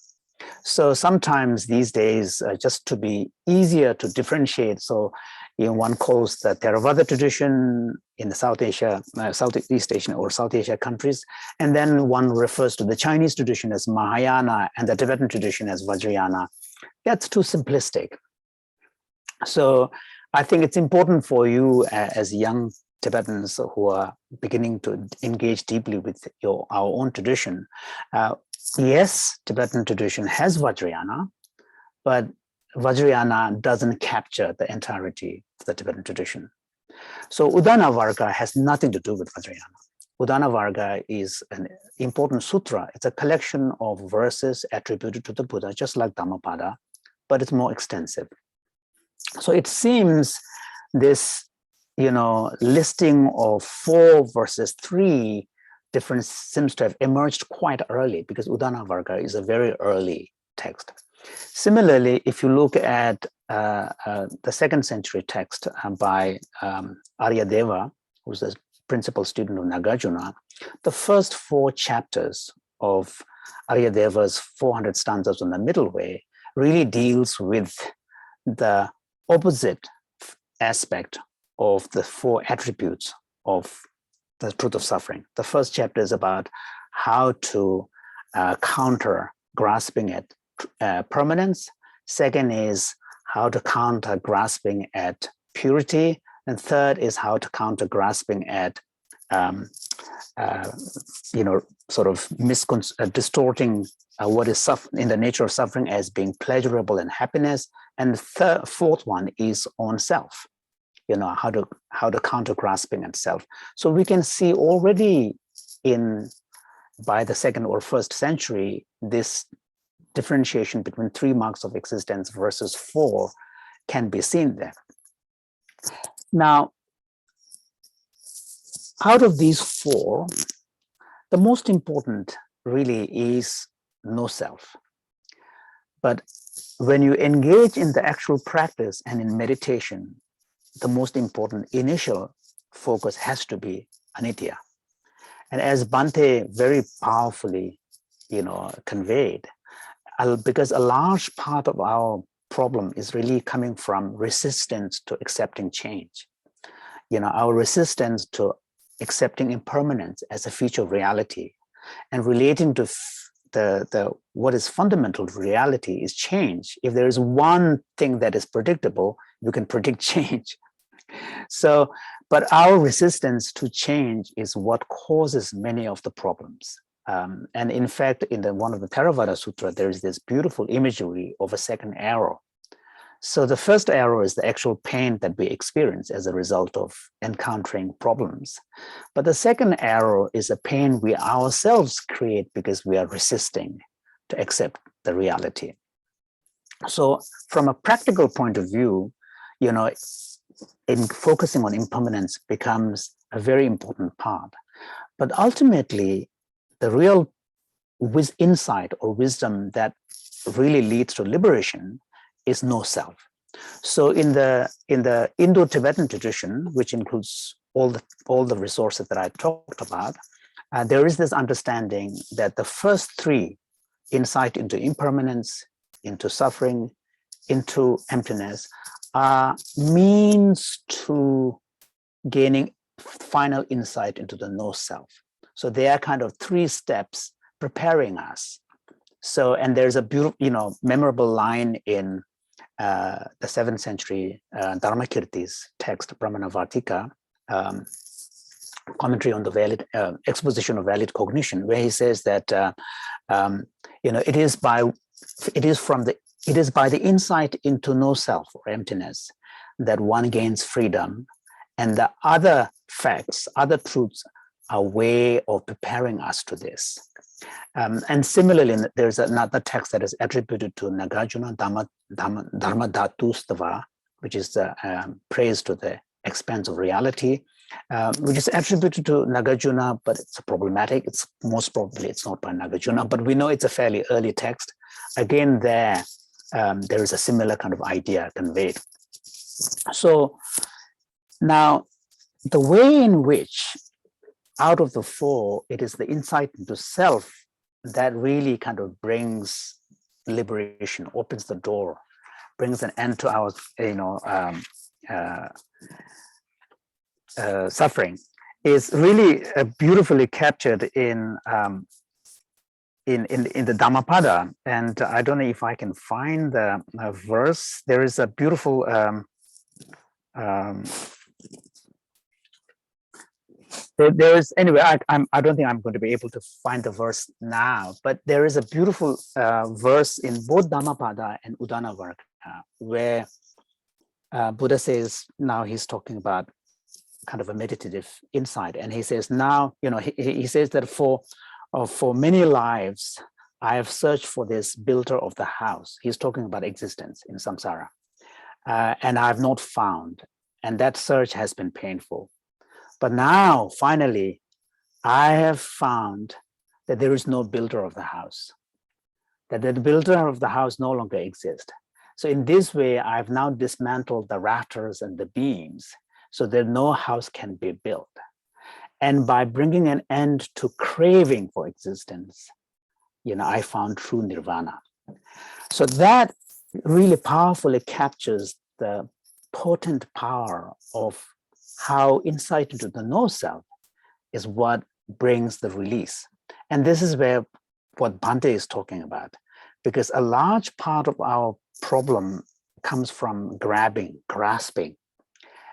So sometimes these days, just to be easier to differentiate, so one calls the Theravada tradition in the Southeast Asian or South Asia countries, and then one refers to the Chinese tradition as Mahayana and the Tibetan tradition as Vajrayana. That's too simplistic. So I think it's important for you as young Tibetans who are beginning to engage deeply with our own tradition. Yes, Tibetan tradition has Vajrayana, but Vajrayana doesn't capture the entirety of the Tibetan tradition. So Udana Varga has nothing to do with Vajrayana. Udana Varga is an important sutra. It's a collection of verses attributed to the Buddha, just like Dhammapada, but it's more extensive. So it seems this, listing of 4 versus 3 difference seems to have emerged quite early, because Udana Varga is a very early text. Similarly, if you look at the 2nd century text by Aryadeva, who's the principal student of Nagarjuna, the first 4 chapters of Aryadeva's 400 stanzas on the middle way really deals with the opposite aspect of the 4 attributes of the truth of suffering. The first chapter is about how to counter grasping at permanence. Second is how to counter grasping at purity. And third is how to counter grasping at, sort of distorting what is in the nature of suffering as being pleasurable and happiness. And the 4th one is on self, how to counter grasping at self. So we can see already by the 2nd or 1st century, this differentiation between 3 marks of existence versus 4 can be seen there. Now, out of these 4, the most important really is no self. But when you engage in the actual practice and in meditation, the most important initial focus has to be anicca. And as Bhante very powerfully, conveyed, because a large part of our problem is really coming from resistance to accepting change. Our resistance to accepting impermanence as a feature of reality, and relating to what is fundamental to reality is change. If there is one thing that is predictable, you can predict change. So, but our resistance to change is what causes many of the problems. And in fact, in one of the Theravada Sutra, there is this beautiful imagery of a 2nd arrow. So the first arrow is the actual pain that we experience as a result of encountering problems. But the 2nd arrow is a pain we ourselves create because we are resisting to accept the reality. So from a practical point of view, in focusing on impermanence becomes a very important part. But ultimately, the real insight or wisdom that really leads to liberation is no self. So in the Indo-Tibetan tradition, which includes all the resources that I talked about, there is this understanding that the first 3, insight into impermanence, into suffering, into emptiness, are means to gaining final insight into the no self. So they are kind of 3 steps preparing us. So, and there's a beautiful, memorable line in the 7th century Dharmakirti's text, Brahmanavartika, commentary on the valid exposition of valid cognition, where he says that it is by the insight into no self or emptiness that one gains freedom, and the other facts, other truths, are a way of preparing us to this. And similarly, there's another text that is attributed to Nagarjuna, Dharma Dhatustava, which is the praise to the expanse of reality, which is attributed to Nagarjuna, but it's problematic. It's most probably it's not by Nagarjuna, but we know it's a fairly early text. Again, there is a similar kind of idea conveyed. So now, the way in which out of the 4, it is the insight into self that really kind of brings liberation, opens the door, brings an end to our, suffering, is really beautifully captured in the Dhammapada. And I don't know if I can find the verse. There is a beautiful there is, anyway, I don't think I'm going to be able to find the verse now, but there is a beautiful verse in both Dhammapada and Udana Varga where Buddha says, now he's talking about kind of a meditative insight, and he says now, he says that for many lives I have searched for this builder of the house. He's talking about existence in samsara, and I have not found, and that search has been painful. But now, finally, I have found that there is no builder of the house, that the builder of the house no longer exists. So in this way, I've now dismantled the rafters and the beams so that no house can be built. And by bringing an end to craving for existence, I found true nirvana. So that really powerfully captures the potent power of how insight into the no-self is what brings the release. And this is where what Bhante is talking about, because a large part of our problem comes from grasping.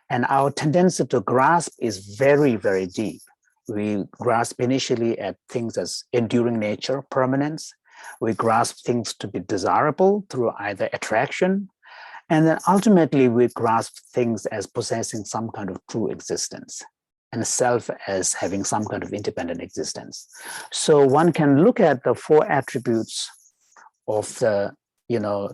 And our tendency to grasp is very, very deep. We grasp initially at things as enduring nature, permanence. We grasp things to be desirable through either attraction. And then ultimately we grasp things as possessing some kind of true existence and self as having some kind of independent existence. So one can look at the 4 attributes of the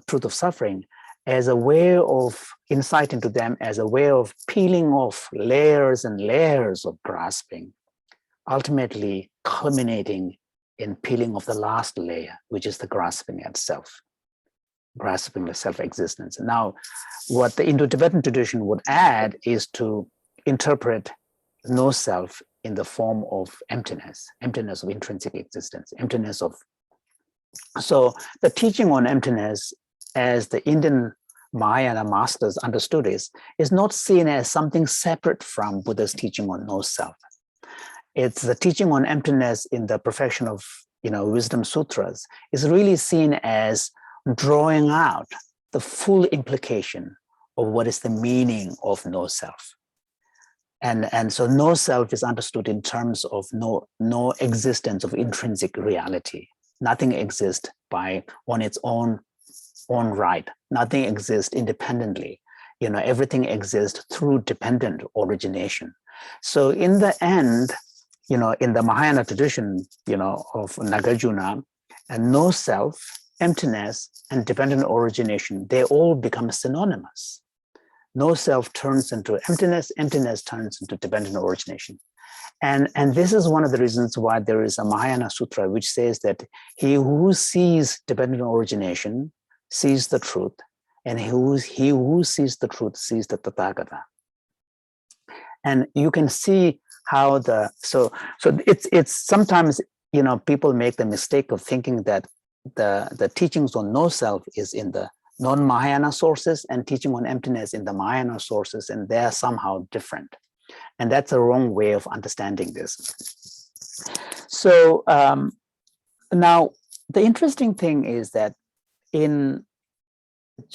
truth of suffering as a way of insight into them, as a way of peeling off layers and layers of grasping, ultimately culminating in peeling off the last layer, which is the grasping at self, grasping the self-existence. Now, what the Indo-Tibetan tradition would add is to interpret no self in the form of emptiness of intrinsic existence, emptiness of. So the teaching on emptiness, as the Indian Mahayana masters understood is not seen as something separate from Buddha's teaching on no self. It's the teaching on emptiness in the Perfection of Wisdom Sutras is really seen as drawing out the full implication of what is the meaning of no self. And so no self is understood in terms of no existence of intrinsic reality. Nothing exists on its own right. Nothing exists independently. Everything exists through dependent origination. So in the end, in the Mahayana tradition, of Nagarjuna, and no self, emptiness, and dependent origination, they all become synonymous. No self turns into emptiness, emptiness turns into dependent origination. And this is one of the reasons why there is a Mahayana Sutra which says that he who sees dependent origination sees the truth, and he who sees the truth sees the Tathagata. And you can see how so it's sometimes people make the mistake of thinking that the teachings on no self is in the non-Mahayana sources and teaching on emptiness in the Mahayana sources, and they're somehow different. And that's a wrong way of understanding this. So now the interesting thing is that in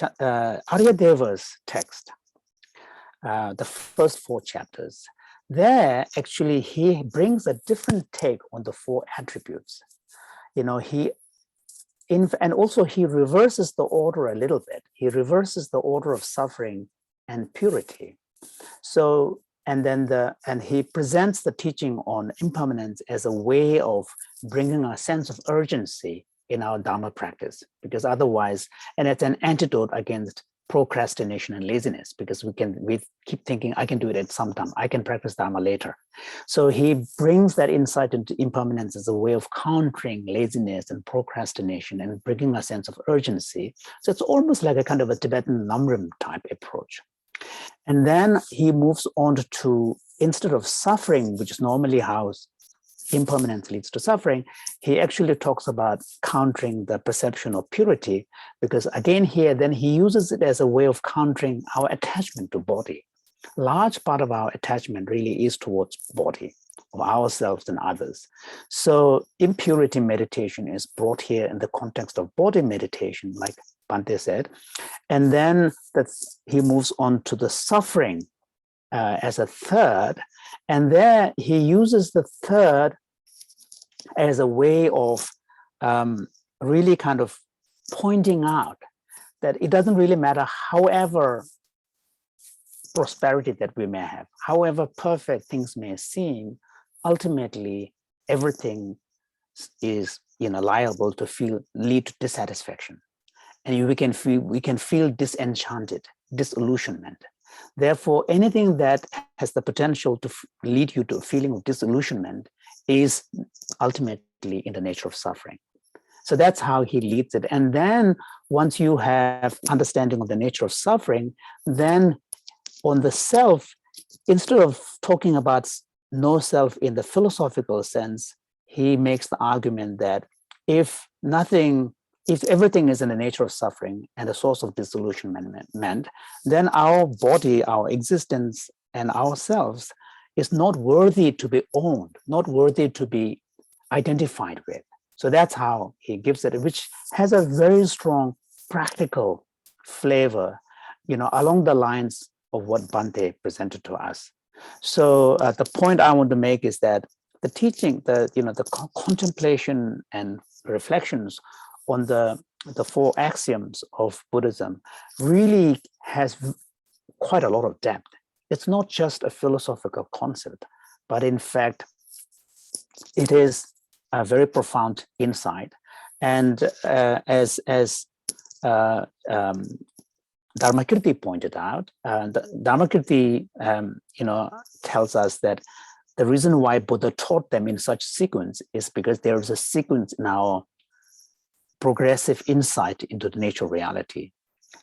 Aryadeva's text, the first 4 chapters, there actually he brings a different take on the 4 attributes. And also he reverses the order a little bit. He reverses the order of suffering and purity. So, and he presents the teaching on impermanence as a way of bringing a sense of urgency in our Dharma practice, because otherwise, and it's an antidote against procrastination and laziness, because we keep thinking, I can do it at some time, I can practice Dharma later. So he brings that insight into impermanence as a way of countering laziness and procrastination and bringing a sense of urgency. So it's almost like a kind of a Tibetan Namrim type approach. And then he moves on to, instead of suffering, which is normally how impermanence leads to suffering, he actually talks about countering the perception of purity, because again here, then he uses it as a way of countering our attachment to body. Large part of our attachment really is towards body, of ourselves and others. So impurity meditation is brought here in the context of body meditation, like Bhante said. And then he moves on to the suffering as a third. And there he uses the third as a way of really kind of pointing out that it doesn't really matter however prosperity that we may have, however perfect things may seem, ultimately everything is liable to lead to dissatisfaction. And we can feel disenchanted, disillusionment. Therefore, anything that has the potential to lead you to a feeling of disillusionment is ultimately in the nature of suffering. So that's how he leads it. And then once you have understanding of the nature of suffering, then on the self, instead of talking about no self in the philosophical sense, he makes the argument that if everything is in the nature of suffering and the source of disillusionment, then our body, our existence, and ourselves is not worthy to be owned, not worthy to be identified with. So that's how he gives it, which has a very strong practical flavor, along the lines of what Bhante presented to us. So the point I want to make is that the teaching, the contemplation and reflections on the Four Axioms of Buddhism really has quite a lot of depth. It's not just a philosophical concept, but in fact, it is a very profound insight. And as Dharmakirti pointed out, Dharmakirti tells us that the reason why Buddha taught them in such sequence is because there is a sequence in our progressive insight into the nature of reality.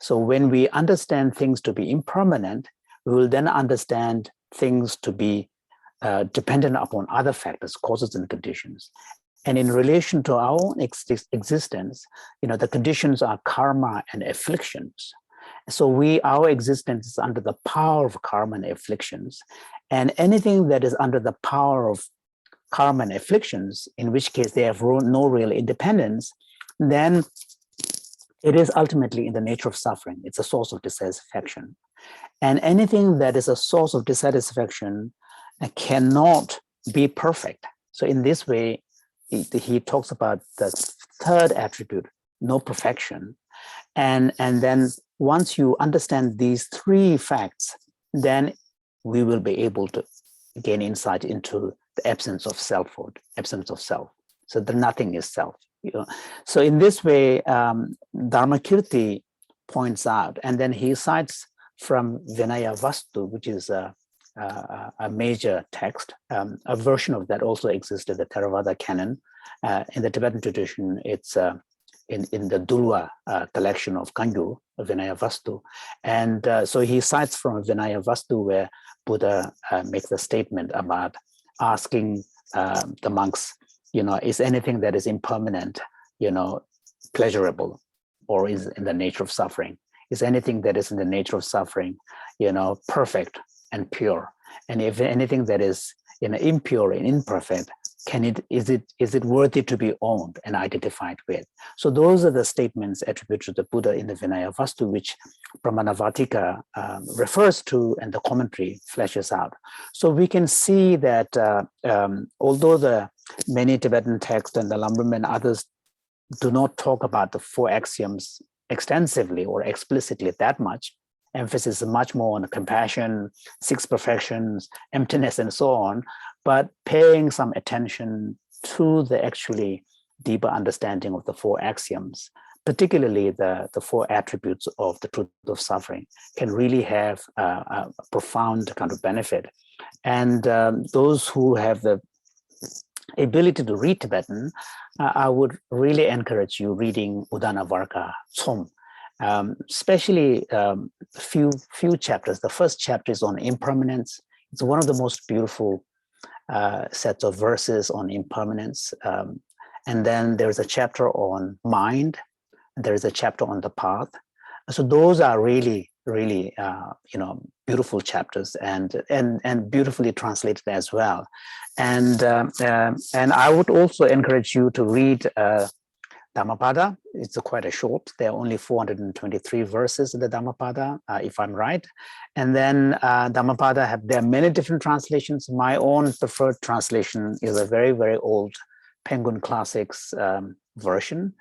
So when we understand things to be impermanent, we will then understand things to be dependent upon other factors, causes and conditions. And in relation to our own existence, the conditions are karma and afflictions. So our existence is under the power of karma and afflictions. And anything that is under the power of karma and afflictions, in which case they have no real independence, then it is ultimately in the nature of suffering. It's a source of dissatisfaction. And anything that is a source of dissatisfaction cannot be perfect. So in this way, he talks about the third attribute, no perfection. And then once you understand these three facts, then we will be able to gain insight into the absence of selfhood, absence of self. So the nothing is self. So in this way, Dharmakirti points out, and then he cites from Vinaya Vastu, which is a major text. A version of that also exists in the Theravada canon. In the Tibetan tradition, it's in the Dulwa collection of Kangyur, Vinaya Vastu. And so he cites from Vinaya Vastu where Buddha makes a statement about asking the monks, is anything that is impermanent, pleasurable, or is in the nature of suffering? Is anything that is in the nature of suffering, perfect and pure? And if anything that is impure and imperfect, is it worthy to be owned and identified with? So those are the statements attributed to the Buddha in the Vinaya Vastu, which Pramanavartika refers to, and the commentary fleshes out. So we can see that although the many Tibetan texts and the Lumbermen others do not talk about the Four Axioms extensively or explicitly that much, emphasis is much more on compassion, six perfections, emptiness, and so on, but paying some attention to the actually deeper understanding of the Four Axioms, particularly the four attributes of the truth of suffering, can really have a profound kind of benefit. And those who have the ability to read Tibetan, I would really encourage you reading Udana Varka Tsom, especially few chapters. The first chapter is on impermanence. It's one of the most beautiful sets of verses on impermanence. And then there's a chapter on mind. There is a chapter on the path. So those are really, really, beautiful chapters and beautifully translated as well. And I would also encourage you to read Dhammapada. It's quite a short. There are only 423 verses in the Dhammapada, if I'm right. And then Dhammapada there are many different translations. My own preferred translation is a very, very old Penguin Classics version,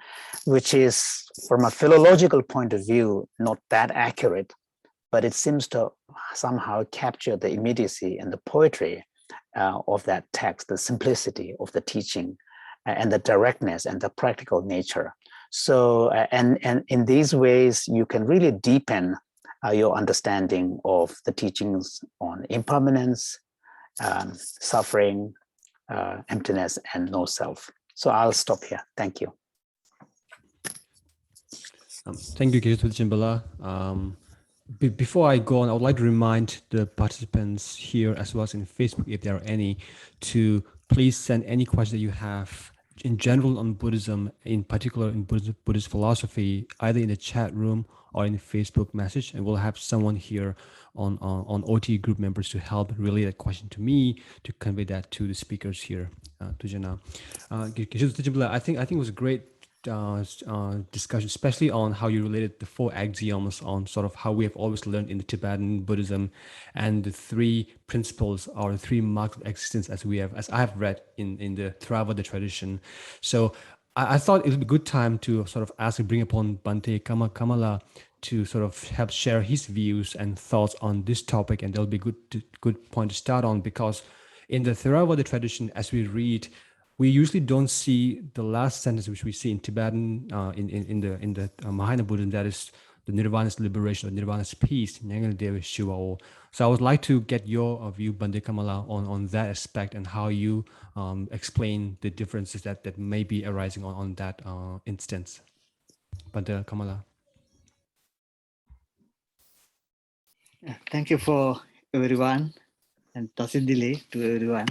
which is, from a philological point of view, not that accurate, but it seems to somehow capture the immediacy and the poetry of that text, the simplicity of the teaching, and the directness and the practical nature. So, and in these ways, you can really deepen your understanding of the teachings on impermanence, suffering, emptiness and no self. So I'll stop here. Thank you. Thank you, Geshe Jinpala. Before I go on, I would like to remind the participants here, as well as in Facebook, if there are any, to please send any questions that you have in general on Buddhism, in particular in Buddhist philosophy, either in the chat room or in the Facebook message, and we'll have someone here on OT group members to help relay that question to me, to convey that to the speakers here. Tujana. Geshe Jinpala, I think it was a great discussion, especially on how you related the four axioms on sort of how we have always learned in the Tibetan Buddhism, and the three principles or the three marks of existence as I have read in the Theravada tradition. So I thought it would be a good time to sort of ask and bring upon Bhante Kamala to sort of help share his views and thoughts on this topic, and that'll be good point to start on, because in the Theravada tradition, as we read, we usually don't see the last sentence which we see in Tibetan, in the Mahayana Buddhism, that is the Nirvana's liberation or Nirvana's peace. So I would like to get your view, Bhante Kamala, on that aspect, and how you explain the differences that may be arising on that instance. Bhante Kamala. Thank you for everyone, and Tasidili to everyone.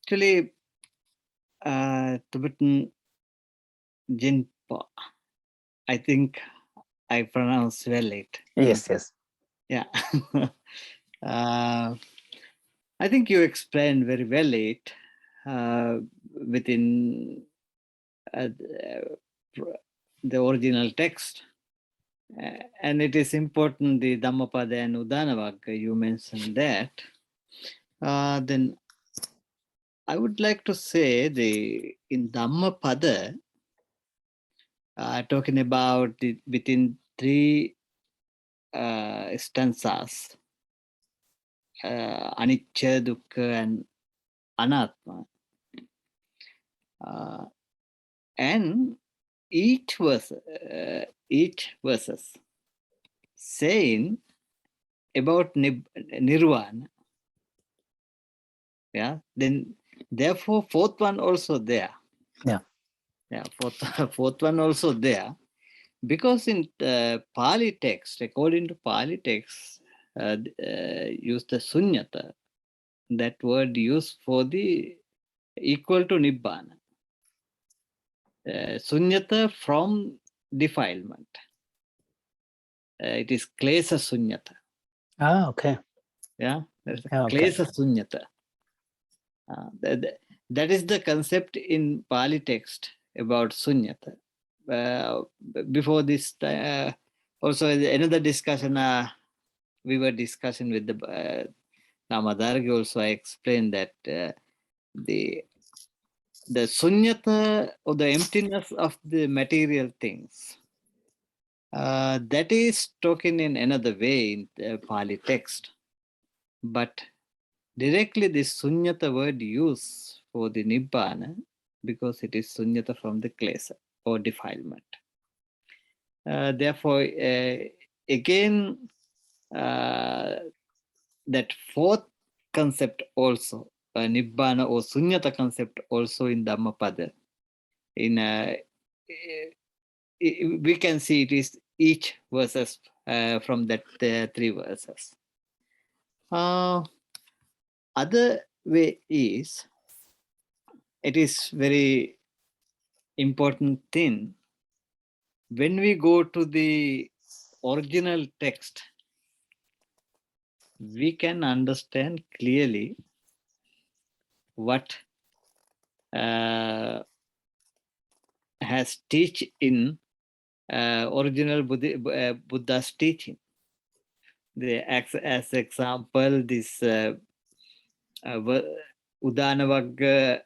Actually, Tibetan Jinpa, I think I pronounce well it. Yes. Yeah. I think you explained very well it within the original text. And it is important, the Dhammapada and Uddanavagga, you mentioned that. Then I would like to say in Dhammapada, talking about within three stanzas, Anicca, Dukkha, and Anatma. And each verses saying about Nirvana. Yeah, then therefore fourth one also there. Yeah, fourth one also there, because in Pali text, according to Pali text, use the sunyata, that word used for the equal to nibbana. Sunyata from defilement. It is klesa sunyata. Okay. Yeah, there's Okay. klesa sunyata. That is the concept in Pali text about sunyata. Before this, also another discussion we were discussing with the Namadhargi. Also, I explained that the sunyata, or the emptiness of the material things, that is talking in another way in the Pali text, but directly the sunyata word used for the nibbana, because it is sunyata from the klesa or defilement. Therefore, again, that fourth concept also, nibbana or sunyata concept also in Dhammapada, we can see it is each verses from that three verses. Other way is, it is very important thing, when we go to the original text, we can understand clearly what has teach in original Buddha's teaching. As example, this Uddanavagga,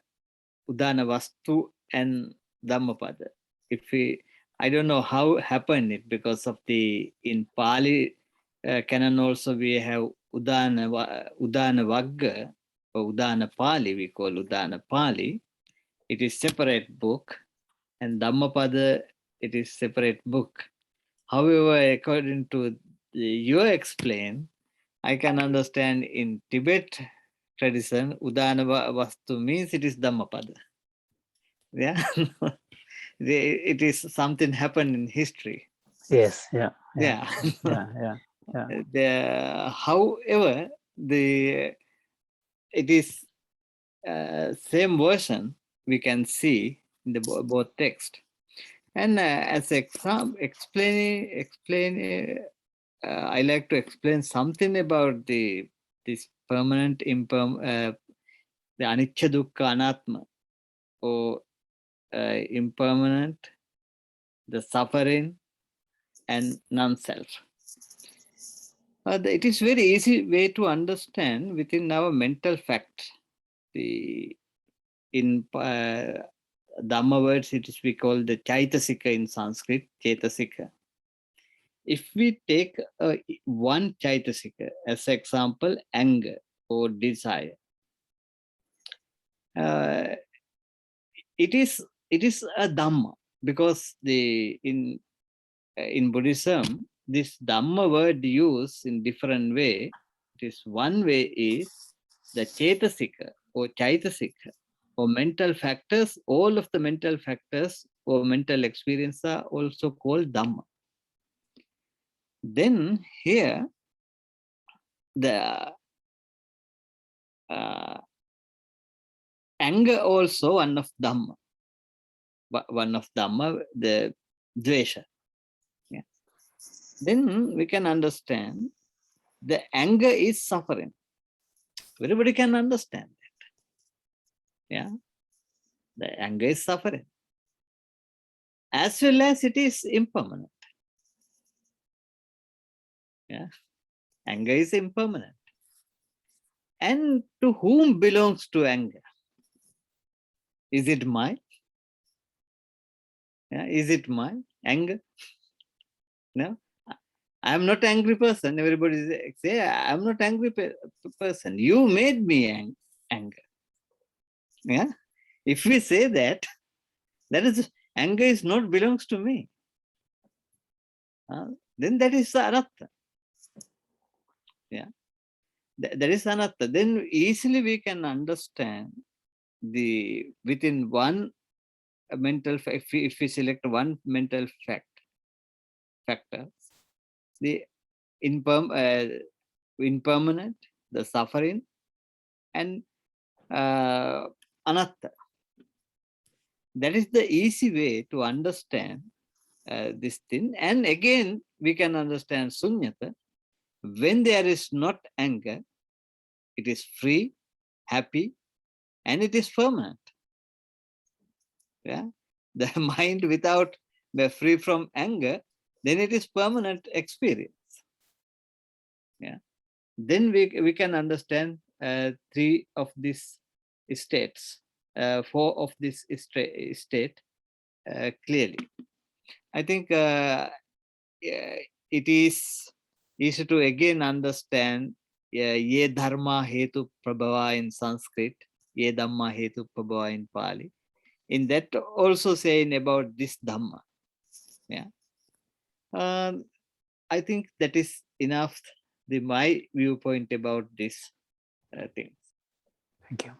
Uddanavastu, and Dhammapada. I don't know how happened it, because of in Pali canon also we have Uddanavagga or Uddana Pali, we call Uddana Pali. It is separate book, and Dhammapada, it is separate book. However, according to your explain, I can understand in Tibet tradition, Udana Vastu means it is Dhammapada. Yeah. It is something happened in history. Yes, However, it is same version we can see in the both text. And as explain, I like to explain something about this permanent the anicca dukkha anatma, or impermanent, the suffering, and non-self. It is very easy way to understand within our mental fact. In Dhamma words, we call the Chaitasika in Sanskrit, Chetasika. If we take one Chaitasika as example, anger or desire, it is a Dhamma, because in Buddhism, this Dhamma word used in different way. It is one way is the Chetasika or Chaitasika, or mental factors. All of the mental factors or mental experience are also called Dhamma. Then here, the anger also one of Dhamma. One of Dhamma, the Dvesha. Yeah. Then we can understand the anger is suffering. Everybody can understand that. Yeah. The anger is suffering. As well as it is impermanent. Yeah. Anger is impermanent. And to whom belongs to anger? Is it mine? Yeah. Is it mine? Anger? No. I am not an angry person. Everybody say, I am not an angry person. You made me angry. Yeah. If we say that, that is, anger is not belongs to me. Then that is anatta. Yeah. That is anatta. Then easily we can understand within one mental, if we select one mental factor, the impermanent, the suffering, and anatta. That is the easy way to understand this thing. And again, we can understand sunyata. When there is not anger, it is free, happy, and it is permanent. Yeah, the mind without free from anger, then it is permanent experience. Yeah, then we can understand three of these states, four of this state clearly. I think it is easy to again understand ye dharma hetu prabhava in Sanskrit, ye dhamma hetu prabhava in Pali. In that also saying about this dhamma. Yeah, I think that is enough. My viewpoint about this thing. Thank you.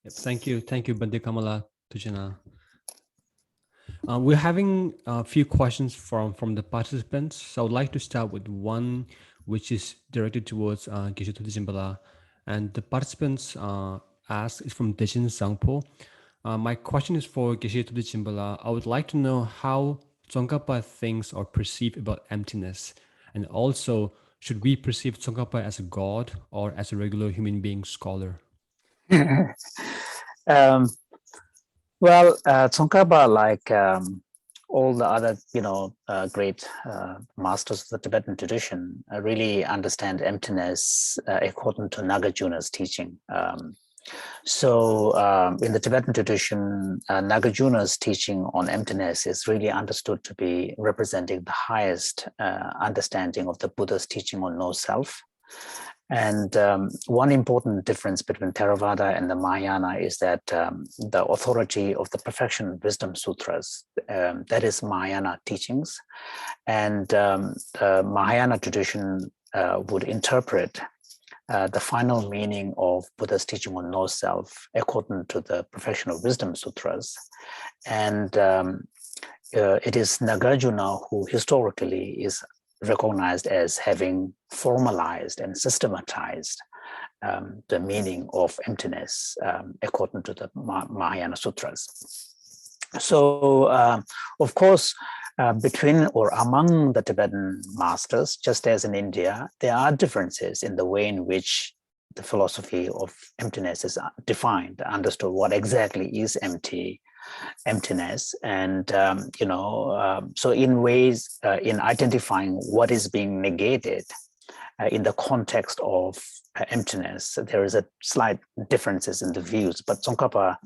Yep, thank you, Bhante Kamala Tujana. We're having a few questions from the participants. So I would like to start with one which is directed towards Geshe Jinpala. And the participants ask is from Deshin Sangpo. My question is for Geshe Jinpala. I would like to know how Tsongkhapa thinks or perceive about emptiness. And also, should we perceive Tsongkhapa as a god or as a regular human being scholar? Well, Tsongkhapa, like all the other, great masters of the Tibetan tradition, really understand emptiness according to Nagarjuna's teaching. So in the Tibetan tradition, Nagarjuna's teaching on emptiness is really understood to be representing the highest understanding of the Buddha's teaching on no self. And one important difference between Theravada and the Mahayana is that the authority of the Perfection Wisdom Sutras, that is Mahayana teachings. And the Mahayana tradition would interpret the final meaning of Buddha's teaching on no self according to the Perfectional Wisdom Sutras. And it is Nagarjuna who historically is recognized as having formalized and systematized the meaning of emptiness according to the Mahayana Sutras. So, of course, between or among the Tibetan masters, just as in India, there are differences in the way in which the philosophy of emptiness is defined, understood what exactly is emptiness. And, so in ways, in identifying what is being negated in the context of emptiness, there is a slight differences in the views, but Tsongkhapa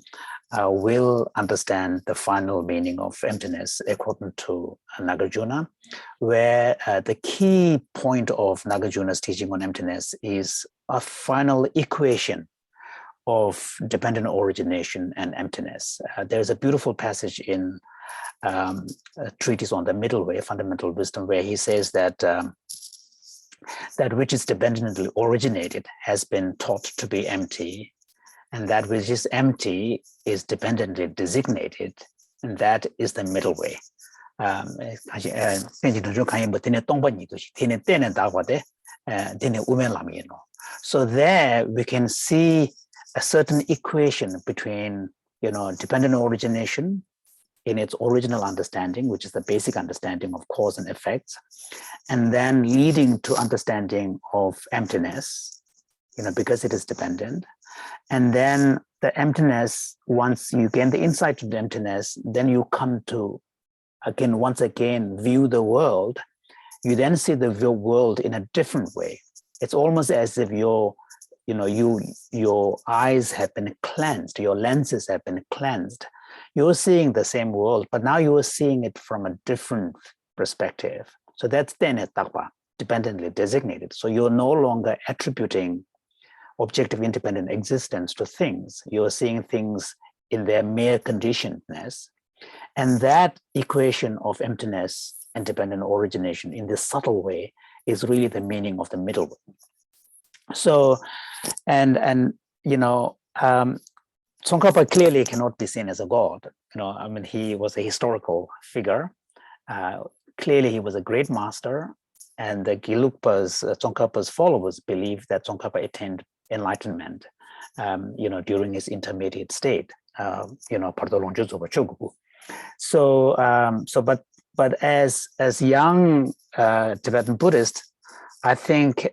will understand the final meaning of emptiness according to Nagarjuna, where the key point of Nagarjuna's teaching on emptiness is a final equation of dependent origination and emptiness. There's a beautiful passage in a treatise on the middle way, fundamental wisdom, where he says that that which is dependently originated has been taught to be empty, and that which is empty is dependently designated, and that is the middle way. So there we can see a certain equation between, dependent origination in its original understanding, which is the basic understanding of cause and effects, and then leading to understanding of emptiness, because it is dependent. And then the emptiness, once you gain the insight to the emptiness, then you come to, once again, view the world. You then see the world in a different way. It's almost as if your eyes have been cleansed, your lenses have been cleansed. You're seeing the same world, but now you are seeing it from a different perspective. So that's then dependently designated. So you're no longer attributing objective independent existence to things. You're seeing things in their mere conditionedness. And that equation of emptiness and dependent origination in this subtle way is really the meaning of the middle way. So, Tsongkhapa clearly cannot be seen as a god. He was a historical figure. Clearly, he was a great master, and the Gelugpa's, Tsongkhapa's followers believe that Tsongkhapa attained enlightenment, during his intermediate state. But as young Tibetan Buddhist, I think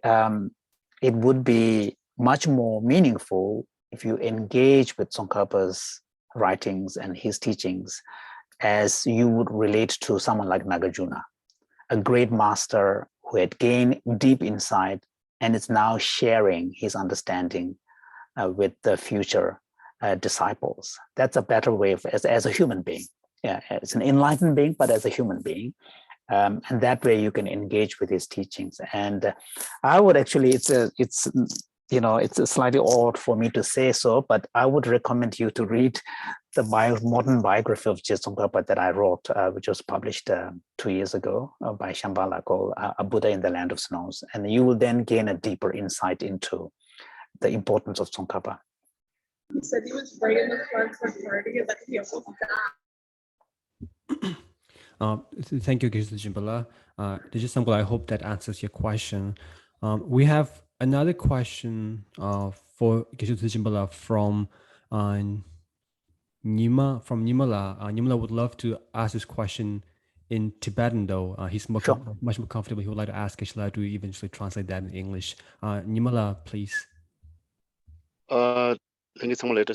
it would be much more meaningful if you engage with Tsongkhapa's writings and his teachings as you would relate to someone like Nagarjuna, a great master who had gained deep insight and is now sharing his understanding with the future disciples. That's a better way of, as a human being. Yeah, it's an enlightened being, but as a human being. And that way you can engage with his teachings. And I would actually, it's slightly odd for me to say so, but I would recommend you to read the modern biography of Tsongkhapa that I wrote, which was published 2 years ago by Jinpala, called A Buddha in the Land of Snows. And you will then gain a deeper insight into the importance of Tsongkhapa. He said he was right in the front for party and that he almost died. Thank you, Geshe Jinpala. I hope that answers your question. We have another question for Geshe Jinpala from Nima. From Nimala. Nimala would love to ask this question in Tibetan, though. He's much more comfortable. He would like to ask Geshe to eventually translate that in English. Nimala, please. Thank you so much.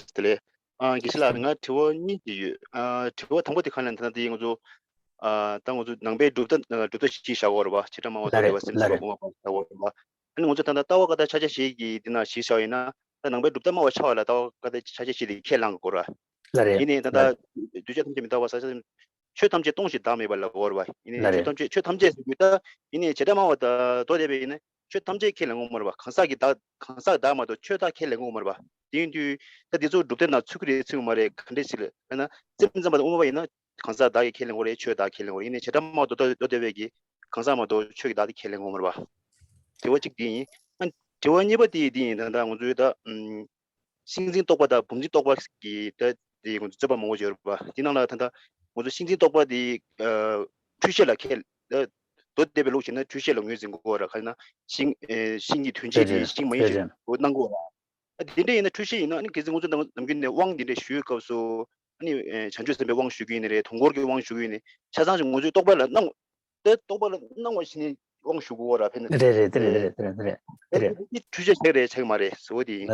Geshe nga tiwo ni ji tiwo thambo dikhanan thana di ngo 당고도 낭배 두도 시샤고 봐. 지금 뭐 어디 왔을 때 뭐 봐. 아니 먼저 단다 따와가다 찾아시기 디나 시샤이나 낭배 두도 뭐 차와라 따와가다 찾아시기 켈랑 거라. 이니 단다 두제 탐지 미다 와서 최탐지 동시 다음에 발라고 봐. 이니 최탐지 미다 이니 제대로 왔다 도대비네 최탐지 켈랑 거 봐. 강사 다마도 최다 켈랑 거 봐. 딘디 다디조 두대나 추그리 지금 말에 컨디실 하나 쯤쯤마다 오마이나 강사 다기 켈링 거래 최다 켈링 거래 이네 제담마도 도대베기 강사마도 최기 다기 켈링 거를 봐. 대워직디 저원이버디 디는다 우주다 신진 똑바다 봉지 똑바기 이 저번 뭐죠 봐 디나라 탄다 우주 신진 똑바디 투셔라 켈 도데벨로션의 투셔로 뮤징 거라 하나 신이 튼지디 신문이 못난 거 근데 투시는 아니 계속 우주 남긴데 왕디의 슈가서 아니 전주선배 왕 슈기인의 동고르기 왕 슈기인의 차상지 우주 똑바로 똑바로 신이 왕 슈고라 했는데 투셔에 책 말에 어디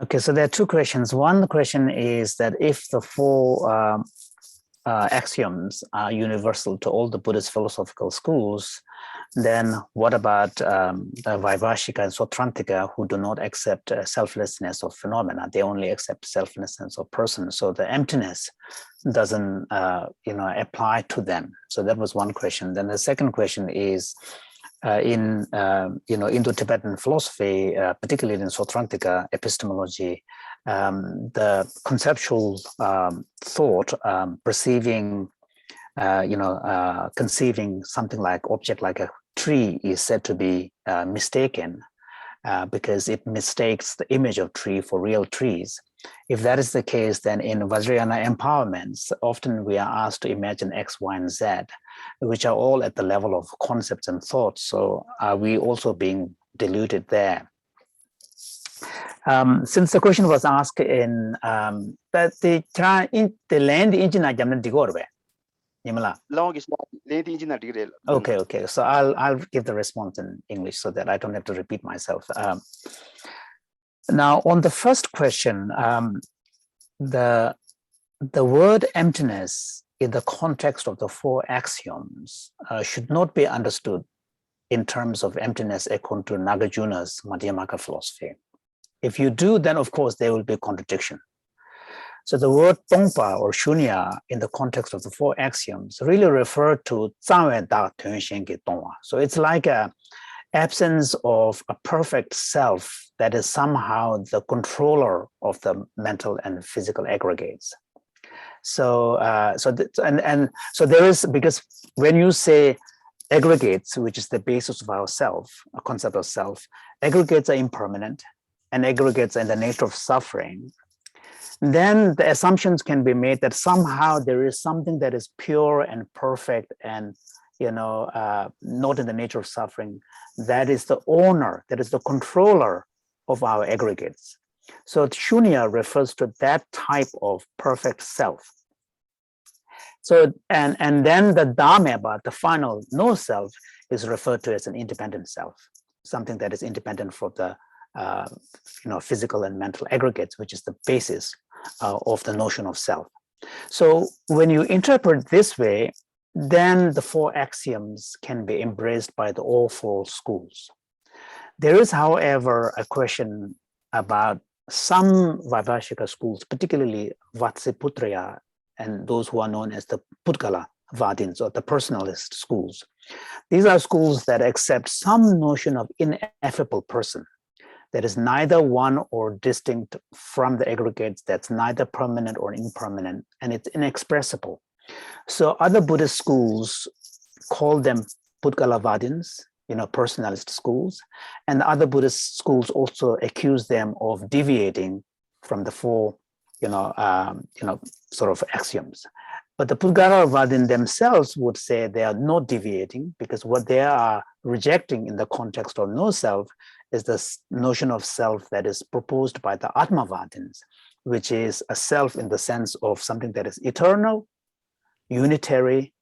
Okay, so there are two questions. One question is that if the four axioms are universal to all the Buddhist philosophical schools, then what about the Vaibhashika and Sautrantika who do not accept selflessness of phenomena? They only accept selflessness of person. So the emptiness doesn't, apply to them. So that was one question. Then the second question is, in Indo-Tibetan philosophy, particularly in Sautrantika epistemology, the conceptual thought, perceiving, conceiving something like object like a tree is said to be mistaken because it mistakes the image of tree for real trees. If that is the case, then in Vajrayana empowerments, often we are asked to imagine X, Y, and Z, which are all at the level of concepts and thoughts. So are we also being deluded there? Since the question was asked in that the land engine Okay. So I'll give the response in English so that I don't have to repeat myself. Now, on the first question, the word emptiness in the context of the four axioms should not be understood in terms of emptiness according to Nagarjuna's Madhyamaka philosophy. If you do, then of course there will be a contradiction. So the word tongpa or shunya in the context of the four axioms really refer to zangwe da tunshengi tongwa. So it's like a absence of a perfect self that is somehow the controller of the mental and physical aggregates. So so there is, because when you say aggregates, which is the basis of our self, a concept of self, aggregates are impermanent and aggregates are in the nature of suffering, then the assumptions can be made that somehow there is something that is pure and perfect and not in the nature of suffering, that is the owner, that is the controller of our aggregates. So shunya refers to that type of perfect self. So and then the Dhamma, the final no self, is referred to as an independent self, something that is independent from the physical and mental aggregates, which is the basis of the notion of self. So when you interpret this way, then the four axioms can be embraced by all four schools. There is, however, a question about some Vaibhashika schools, particularly Vatsiputriya and those who are known as the Pudgala Vadins or the personalist schools. These are schools that accept some notion of ineffable person that is neither one or distinct from the aggregates, that's neither permanent or impermanent, and it's inexpressible. So other Buddhist schools call them Pudgala Vadins, personalist schools, and other Buddhist schools also accuse them of deviating from the four, sort of axioms. But the Pudgala Vadin themselves would say they are not deviating, because what they are rejecting in the context of no self is this notion of self that is proposed by the Atmavadins, which is a self in the sense of something that is eternal, unitary,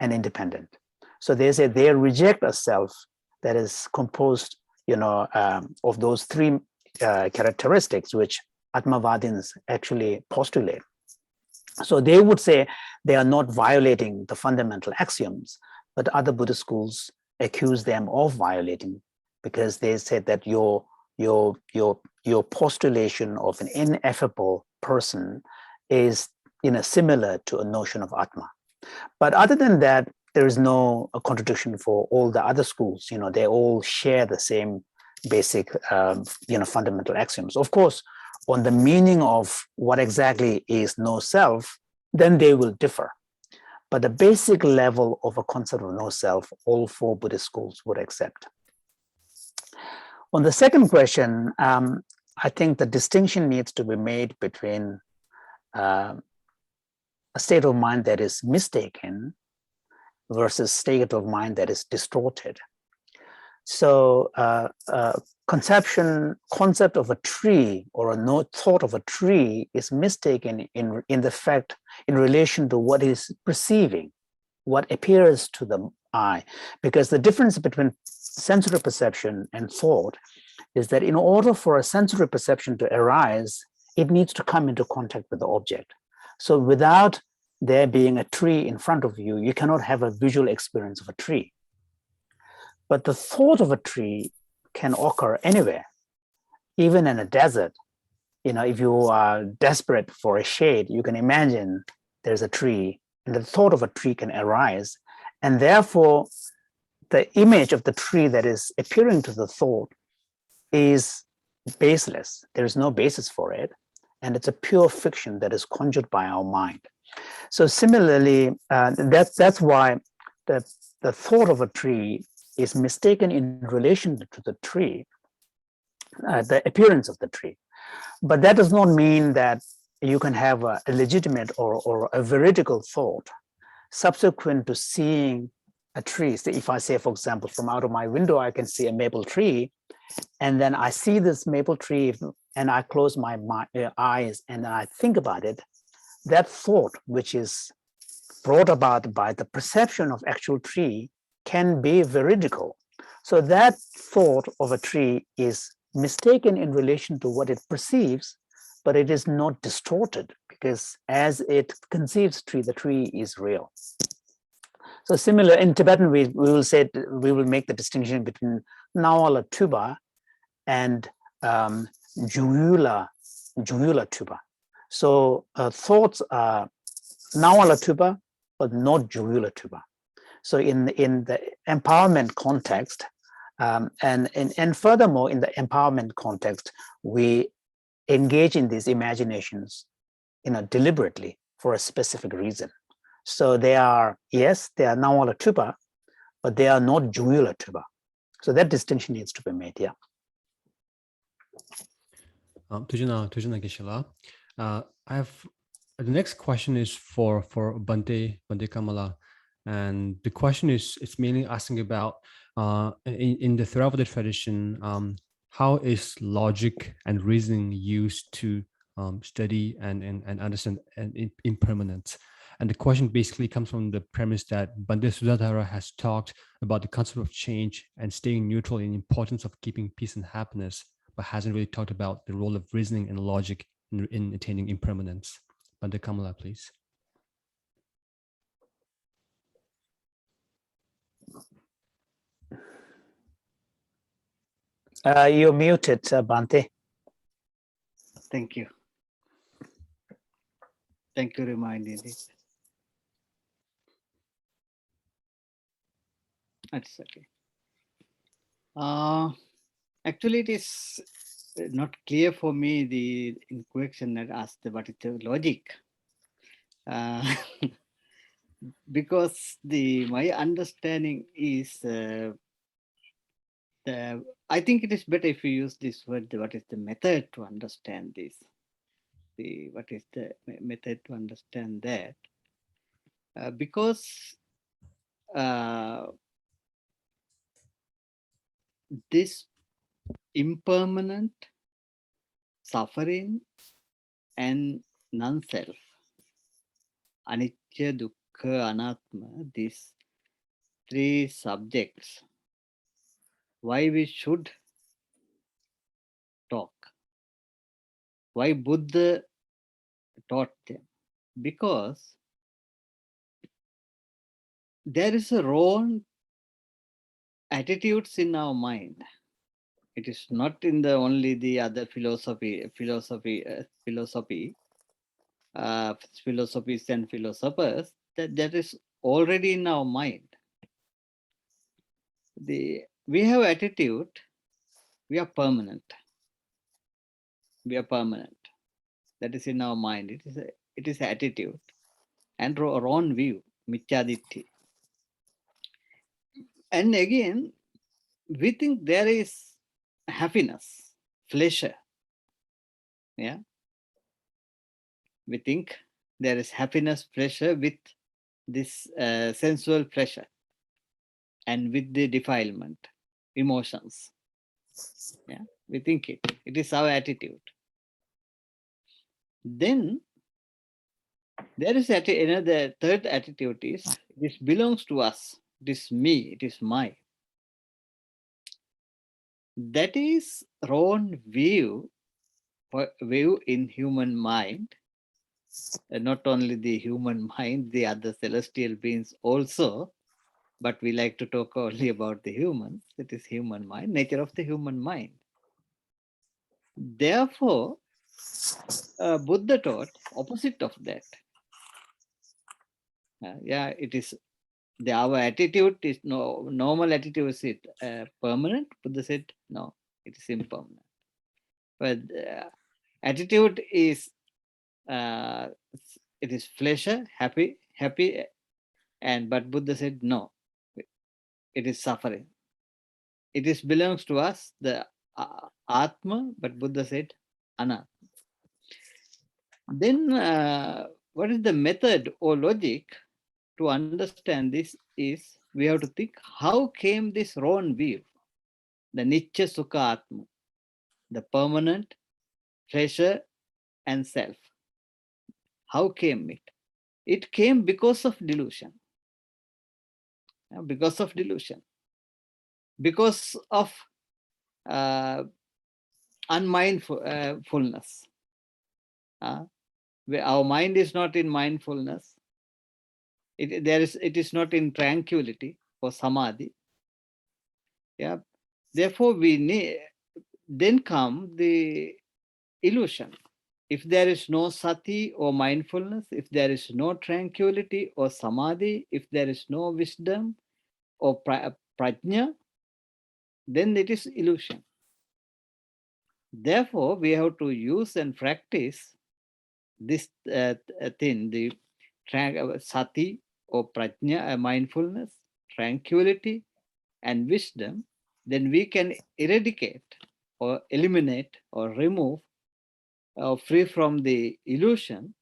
and independent. So they say they reject a self that is composed, of those three characteristics which Atmavadins actually postulate. So they would say they are not violating the fundamental axioms, but other Buddhist schools accuse them of violating, because they said that your postulation of an ineffable person is similar to a notion of Atma. But other than that, there is no contradiction for all the other schools. They all share the same basic fundamental axioms. Of course, on the meaning of what exactly is no self, then they will differ. But the basic level of a concept of no self, all four Buddhist schools would accept. On the second question, I think the distinction needs to be made between a state of mind that is mistaken versus state of mind that is distorted. So concept of a tree or a thought of a tree is mistaken in relation to what is perceiving, what appears to the eye, because the difference between sensory perception and thought is that in order for a sensory perception to arise, it needs to come into contact with the object. So without there being a tree in front of you, you cannot have a visual experience of a tree. But the thought of a tree can occur anywhere, even in a desert. You know, if you are desperate for a shade, you can imagine there's a tree, and the thought of a tree can arise. And therefore, the image of the tree that is appearing to the thought is baseless. There is no basis for it. And it's a pure fiction that is conjured by our mind. So similarly, that's why the thought of a tree is mistaken in relation to the tree, the appearance of the tree. But that does not mean that you can have a legitimate or a veridical thought subsequent to seeing a tree. So if I say, for example, from out of my window, I can see a maple tree, and then I see this maple tree and I close my eyes and I think about it, that thought, which is brought about by the perception of actual tree, can be veridical. So that thought of a tree is mistaken in relation to what it perceives, but it is not distorted, because as it conceives tree, the tree is real. So similar in Tibetan, we will make the distinction between Nawala Tuba and Juyula Tuba. So thoughts are Nawala Tuba, but not Juyula Tuba. So in the empowerment context, and furthermore, in the empowerment context, we engage in these imaginations, deliberately for a specific reason. So they are, yes, they are Nawala Tuba, but they are not Juyula Tuba. So that distinction needs to be made, yeah. Tujana Geshe-la. I have the next question is for Bhante Kamala, and the question is, it's mainly asking about in the Theravada tradition, how is logic and reasoning used to study and understand impermanence? And the question basically comes from the premise that Bhante Sutadhara has talked about the concept of change and staying neutral in the importance of keeping peace and happiness, but hasn't really talked about the role of reasoning and logic in attaining impermanence. Bhante Kamala, please. You're muted, Bhante. Thank you. Thank you for reminding me. That's okay. Actually, it is not clear for me the question that asked what is the logic, because my understanding is I think it is better if you use this word. What is the method to understand this? What is the method to understand that? Because this impermanent, suffering, and non-self, anicca, dukkha, anatma, these three subjects, why we should talk, why Buddha taught them, because there is a wrong attitudes in our mind. It is not in the only the other philosophies and philosophers, that is already in our mind. We have attitude, we are permanent. We are permanent. That is in our mind. It is attitude and wrong view, mityaditti. And again, we think there is happiness, pleasure. Yeah. We think there is happiness, pleasure with this sensual pleasure and with the defilement, emotions. Yeah, we think it. It is our attitude. Then there is another third attitude is this belongs to us. It is me. It is mine. That is wrong view in human mind. Not only the human mind, the other celestial beings also, but we like to talk only about the humans. It is human mind, nature of the human mind. Therefore, Buddha taught opposite of that. Yeah, it is our attitude is normal attitude is it permanent? Buddha said no, it is impermanent. But attitude is it is pleasure, happy, but Buddha said no, it is suffering. It is belongs to us, the Atma, but Buddha said Anatma. Then what is the method or logic to understand this is we have to think how came this wrong view, the Nitya Sukha Atma, the permanent, pleasure and self. How came it? It came because of delusion. Because of delusion. Because of unmindfulness. Our mind is not in mindfulness. It is not in tranquility or samadhi. Yeah. Therefore, then come the illusion. If there is no sati or mindfulness, if there is no tranquility or samadhi, if there is no wisdom or prajna, then it is illusion. Therefore, we have to use and practice this thing, the sati or prajna, mindfulness, tranquility, and wisdom. Then we can eradicate or eliminate or remove free from the illusion.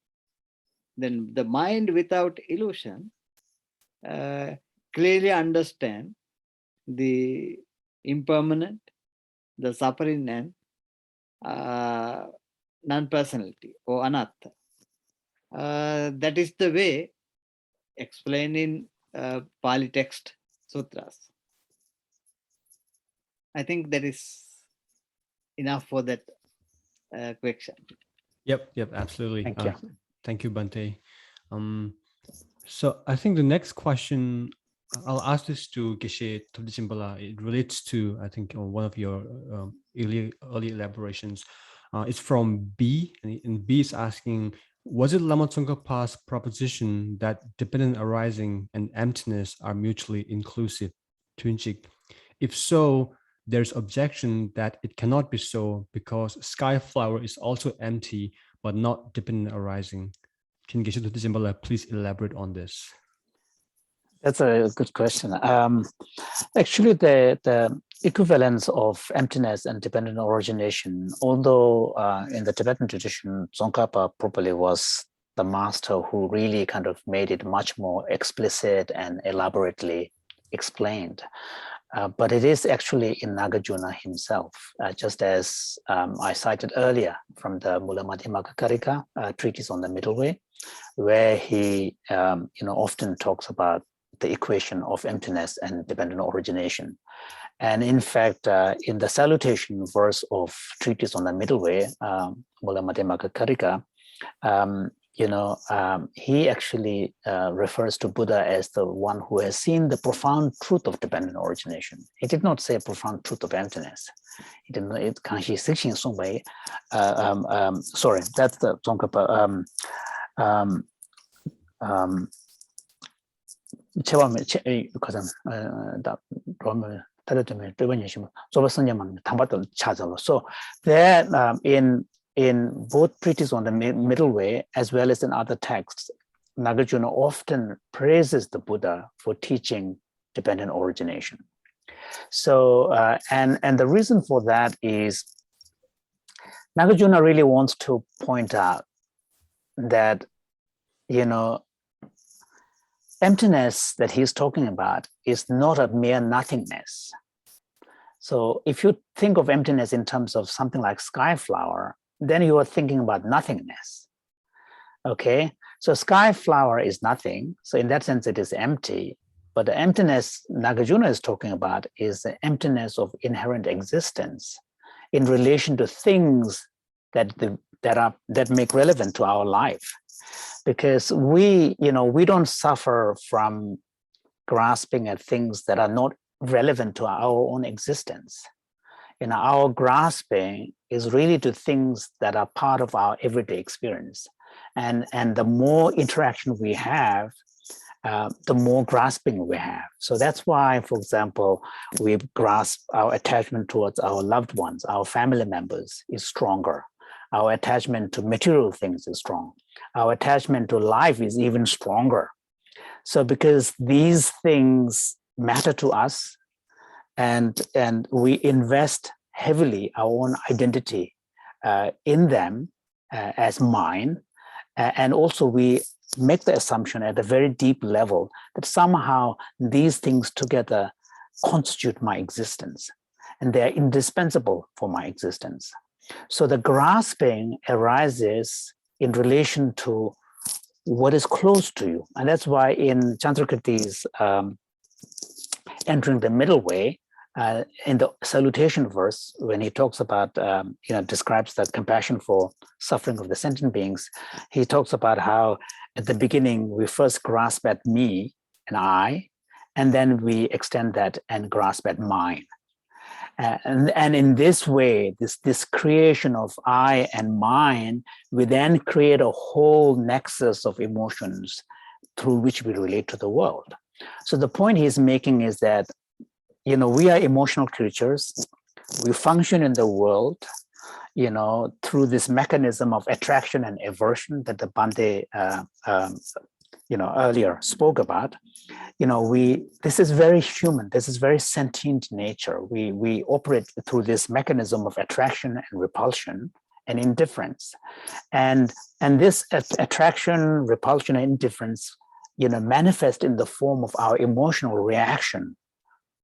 Then the mind without illusion clearly understand the impermanent, the suffering and non-personality or anatta. That is the way explained in Pali text sutras. I think that is enough for that question. Yep, absolutely. Thank you. Thank you, Bhante. So I think the next question, I'll ask this to Geshe Jinpala. It relates to, I think, one of your early elaborations. It's from B, and B is asking, was it Lama Tsongkhapa's proposition that dependent arising and emptiness are mutually inclusive? Tunchik. If so, there's objection that it cannot be so because sky flower is also empty but not dependent arising. Can Geshe Jinpala please elaborate on this? That's a good question. Actually, the equivalence of emptiness and dependent origination, although in the Tibetan tradition, Tsongkhapa probably was the master who really kind of made it much more explicit and elaborately explained. But it is actually in Nagarjuna himself, just as I cited earlier from the Mula Madhyamaka Karika treatise on the middle way, where he often talks about the equation of emptiness and dependent origination. And in fact, in the salutation verse of treatise on the middle way, Mula Madhyamaka Karika, he actually refers to Buddha as the one who has seen the profound truth of dependent origination. He did not say profound truth of emptiness. He did not. Sorry, that's the Tsongkhapa. So there in both treatises on the middle way as well as in other texts, Nagarjuna often praises the Buddha for teaching dependent origination. So, and the reason for that is Nagarjuna really wants to point out that, you know, emptiness that he's talking about is not a mere nothingness. So if you think of emptiness in terms of something like sky flower, then you are thinking about nothingness. Okay, so sky flower is nothing. So in that sense, it is empty. But the emptiness Nagarjuna is talking about is the emptiness of inherent existence in relation to things that make relevant to our life. Because we don't suffer from grasping at things that are not relevant to our own existence. Our grasping is really to things that are part of our everyday experience. And the more interaction we have, the more grasping we have. So that's why, for example, we grasp our attachment towards our loved ones, our family members is stronger. Our attachment to material things is strong. Our attachment to life is even stronger. So because these things matter to us, and we invest heavily our own identity in them as mine, and also we make the assumption at a very deep level that somehow these things together constitute my existence, and they're indispensable for my existence. So the grasping arises in relation to what is close to you. And that's why in Chandrakirti's Entering the Middle Way, in the salutation verse, when he talks about, describes that compassion for suffering of the sentient beings, he talks about how at the beginning we first grasp at me and I, and then we extend that and grasp at mine. And in this way, this creation of I and mine, we then create a whole nexus of emotions through which we relate to the world. So the point he's making is that, we are emotional creatures. We function in the world, through this mechanism of attraction and aversion that the Bhante, earlier spoke about. This is very human. This is very sentient nature. We operate through this mechanism of attraction and repulsion and indifference, and this attraction, repulsion, and indifference, manifest in the form of our emotional reaction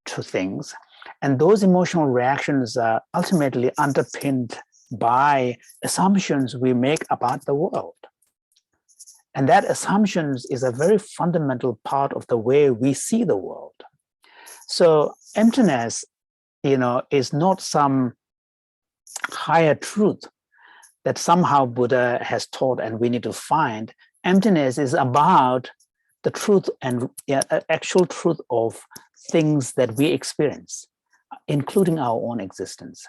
to things, and those emotional reactions are ultimately underpinned by assumptions we make about the world. And that assumptions is a very fundamental part of the way we see the world. So emptiness, is not some higher truth that somehow Buddha has taught and we need to find. Emptiness is about the truth and actual truth of things that we experience, including our own existence.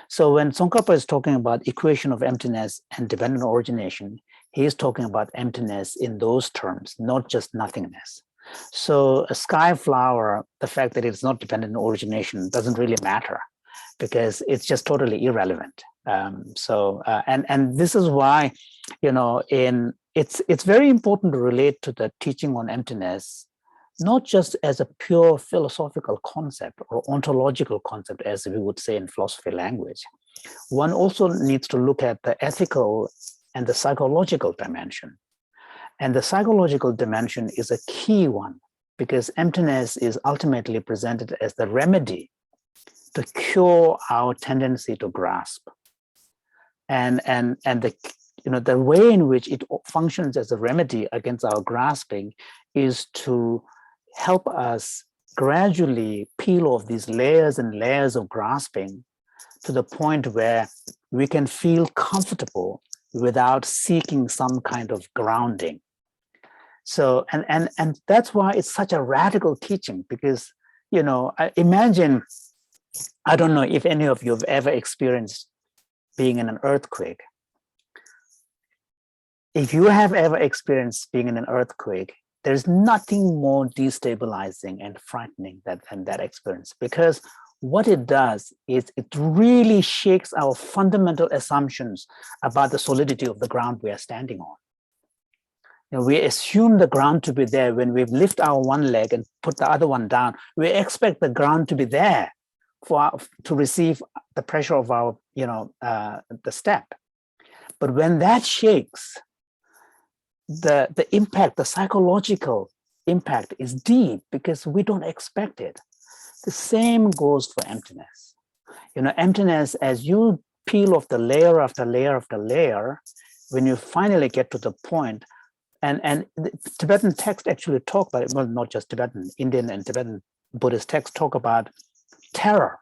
So when Tsongkhapa is talking about equation of emptiness and dependent origination, he is talking about emptiness in those terms, not just nothingness. So a sky flower, the fact that it's not dependent on origination doesn't really matter because it's just totally irrelevant. And this is why, it's very important to relate to the teaching on emptiness, not just as a pure philosophical concept or ontological concept, as we would say in philosophy language. One also needs to look at the ethical and the psychological dimension. And the psychological dimension is a key one because emptiness is ultimately presented as the remedy to cure our tendency to grasp. And the way in which it functions as a remedy against our grasping is to help us gradually peel off these layers and layers of grasping to the point where we can feel comfortable without seeking some kind of grounding. So, and that's why it's such a radical teaching because, imagine, I don't know if any of you have ever experienced being in an earthquake. If you have ever experienced being in an earthquake, there's nothing more destabilizing and frightening than that experience, because what it does is it really shakes our fundamental assumptions about the solidity of the ground we are standing on. We assume the ground to be there when we lift our one leg and put the other one down. We expect the ground to be there to receive the pressure of our, the step. But when that shakes, the impact, the psychological impact is deep because we don't expect it. The same goes for emptiness. Emptiness, as you peel off the layer after layer after layer, when you finally get to the point, and the Tibetan texts actually talk about it, well, not just Tibetan, Indian and Tibetan Buddhist texts talk about terror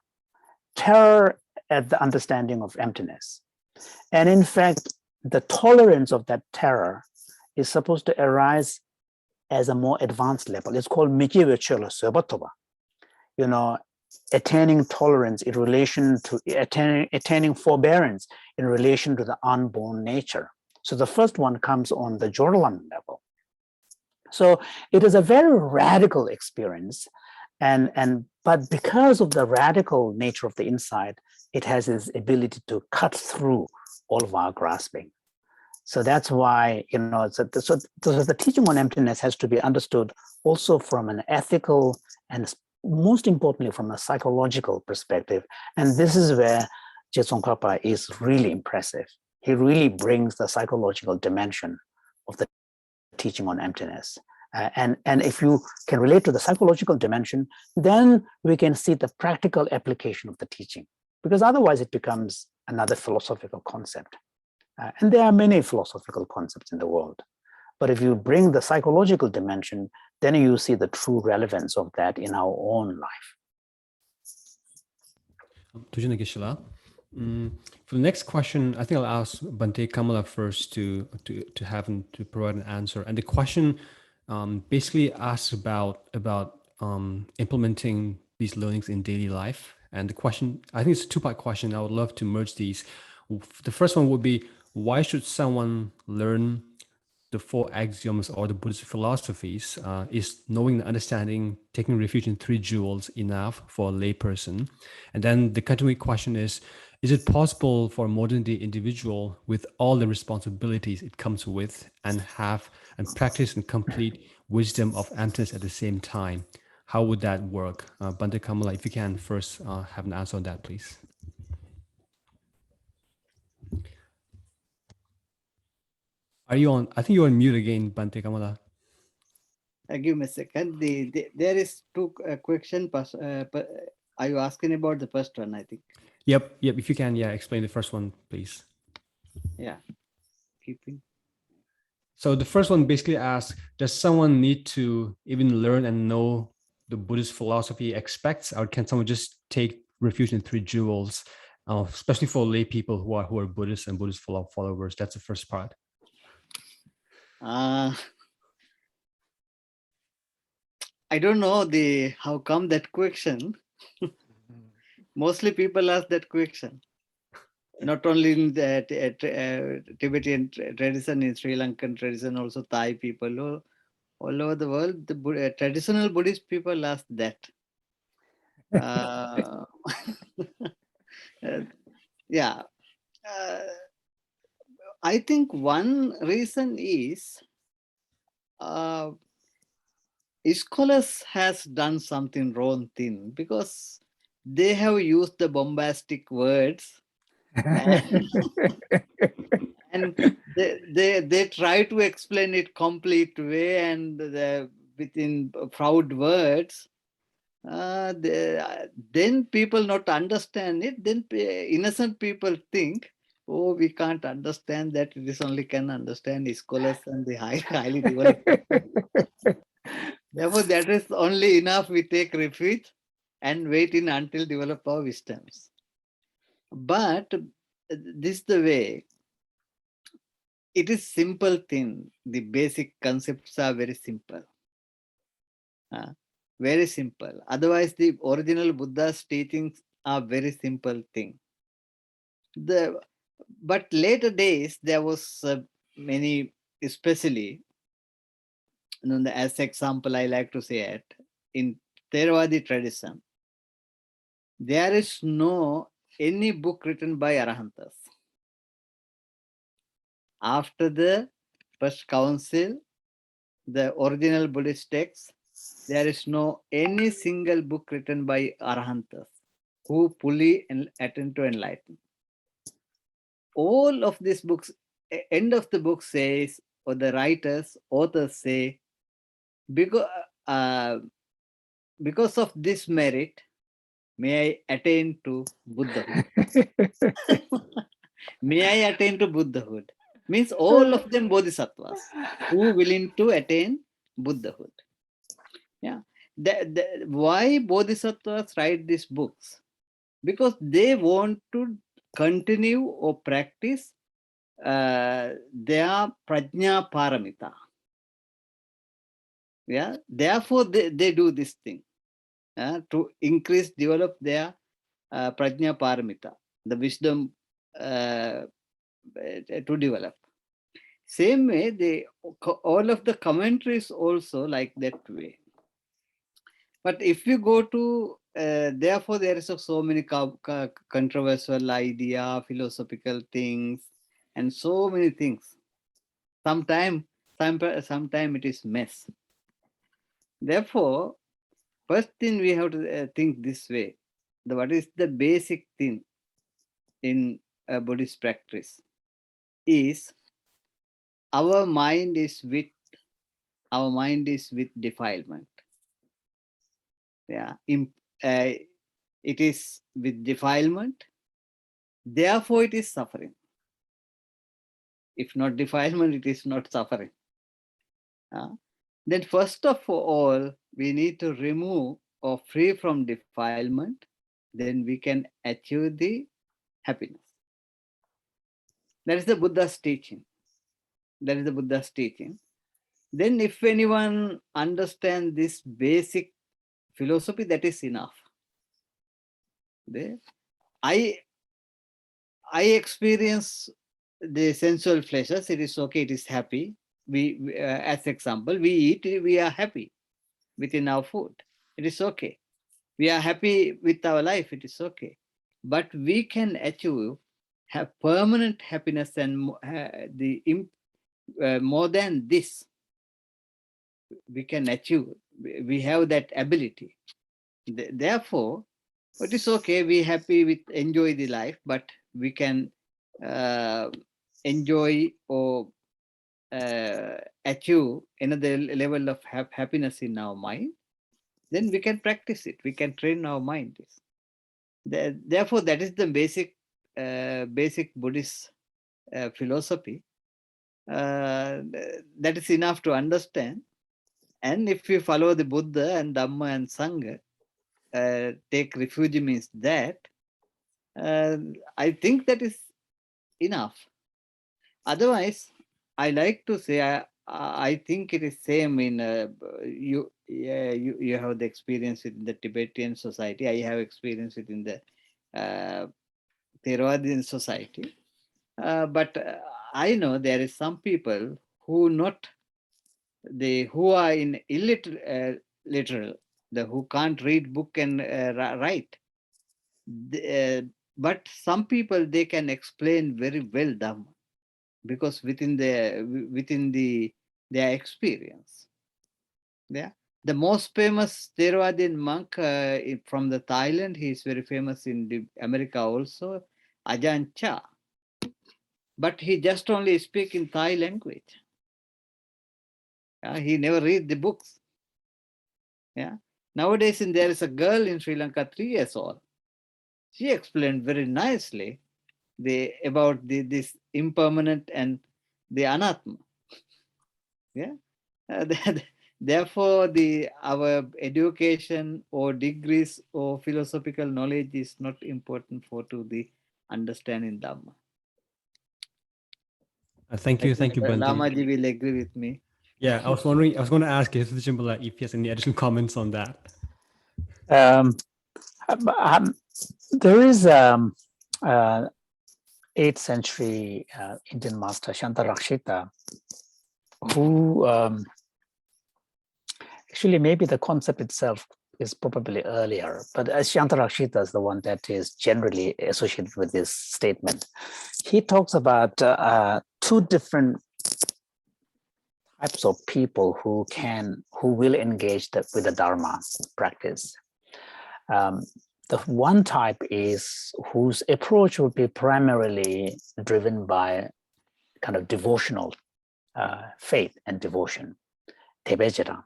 at the understanding of emptiness. And in fact, the tolerance of that terror is supposed to arise as a more advanced level. It's called mijiwe chola sobatoba. Attaining tolerance in relation to attaining forbearance in relation to the unborn nature. So the first one comes on the Jorlan level. So it is a very radical experience, but because of the radical nature of the insight, it has its ability to cut through all of our grasping. So that's why, so the teaching on emptiness has to be understood also from an ethical and most importantly from a psychological perspective. And this is where Je Tsongkhapa is really impressive. He really brings the psychological dimension of the teaching on emptiness. And if you can relate to the psychological dimension, then we can see the practical application of the teaching, because otherwise it becomes another philosophical concept. And there are many philosophical concepts in the world. But if you bring the psychological dimension, then you see the true relevance of that in our own life. For the next question, I think I'll ask Bhante Kamala first to have him to provide an answer. And the question basically asks about implementing these learnings in daily life. And the question, I think it's a two-part question. I would love to merge these. The first one would be, why should someone learn the Four Axioms or the Buddhist philosophies? Is knowing and understanding, taking refuge in three jewels enough for a layperson? And then the continuing question is it possible for a modern day individual with all the responsibilities it comes with and practice and complete wisdom of emptiness at the same time? How would that work? Bhante Kamala, if you can first have an answer on that, please. Are you on? I think you're on mute again, Bhante Kamala. Give me a second. There is two questions. Are you asking about the first one, I think? Yep. If you can, explain the first one, please. Yeah. So the first one basically asks, does someone need to even learn and know the Buddhist philosophy aspects, or can someone just take refuge in three jewels, especially for lay people who are Buddhists and Buddhist followers? That's the first part. I don't know how come that question. Mostly people ask that question. Not only in the Tibetan tradition, in Sri Lankan tradition, also Thai people, all over the world, the traditional Buddhist people ask that. Yeah. I think one reason is scholars has done something wrong thing, because they have used the bombastic words and they try to explain it complete way and within proud words. Then people not understand it. Then innocent people think, oh, we can't understand that. This only can understand scholars and the highly developed. Therefore, that is only enough. We take refuge and wait until develop our wisdoms. But this is the way. It is simple thing. The basic concepts are very simple. Very simple. Otherwise, the original Buddha's teachings are very simple thing. But later days, there was many, especially, as example, I like to say it, in Theravada tradition, there is no any book written by Arahantas. After the first council, the original Buddhist texts, there is no any single book written by Arhantas who fully attain to enlightenment. All of these books, end of the book says, or the authors say, because of this merit, may I attain to Buddhahood. May I attain to Buddhahood. Means all of them bodhisattvas who willing to attain Buddhahood. Yeah. Why bodhisattvas write these books? Because they want to continue or practice their prajna paramita. Yeah. Therefore, they do this thing to increase, develop their prajna paramita, the wisdom to develop. Same way, all of the commentaries also like that way. But if you go to, therefore there is so many controversial idea, philosophical things, and so many things. Sometime it is mess. Therefore, first thing we have to think this way: what is the basic thing in a Buddhist practice? Is our mind is with defilement. Yeah, it is with defilement. Therefore, it is suffering. If not defilement, it is not suffering. Then first of all, we need to remove or free from defilement. Then we can achieve the happiness. That is the Buddha's teaching. Then if anyone understands this basic philosophy, that is enough. I experience the sensual pleasures. It is okay. It is happy. We as example, we eat. We are happy within our food. It is okay. We are happy with our life. It is okay. But we can achieve permanent happiness and more than this. We can achieve. We have that ability. Therefore, it is okay. We happy with enjoy the life, but we can enjoy or achieve another level of happiness in our mind. Then we can practice it. We can train our mind. Therefore, that is the basic Buddhist philosophy. That is enough to understand. And if we follow the Buddha and Dhamma and Sangha, take refuge means that, I think that is enough. Otherwise, I like to say, I think it is same in you have the experience in the Tibetan society. I have experience it in the Theravadian society. But I know there is some people who are in illiterate, who can't read book and write. But some people, they can explain very well Dhamma, because within their experience. Yeah. The most famous Theravadian monk from the Thailand, he is very famous in the America also, Ajahn Chah. But he just only speak in Thai language. He never read the books. Yeah. Nowadays, there is a girl in Sri Lanka, 3 years old. She explained very nicely about this impermanent and the anatma. Yeah. Therefore, our education or degrees or philosophical knowledge is not important to the understanding Dhamma. Thank you, Bhante. Lamaji will agree with me. Yeah, I was going to ask Jinpala if he has any additional comments on that. There is 8th century Indian master Shantarakshita, who actually maybe the concept itself is probably earlier, but Shantarakshita is the one that is generally associated with this statement. He talks about 2 different types of people who will engage with the Dharma practice. The one type is whose approach will be primarily driven by kind of devotional faith and devotion, Tebejera.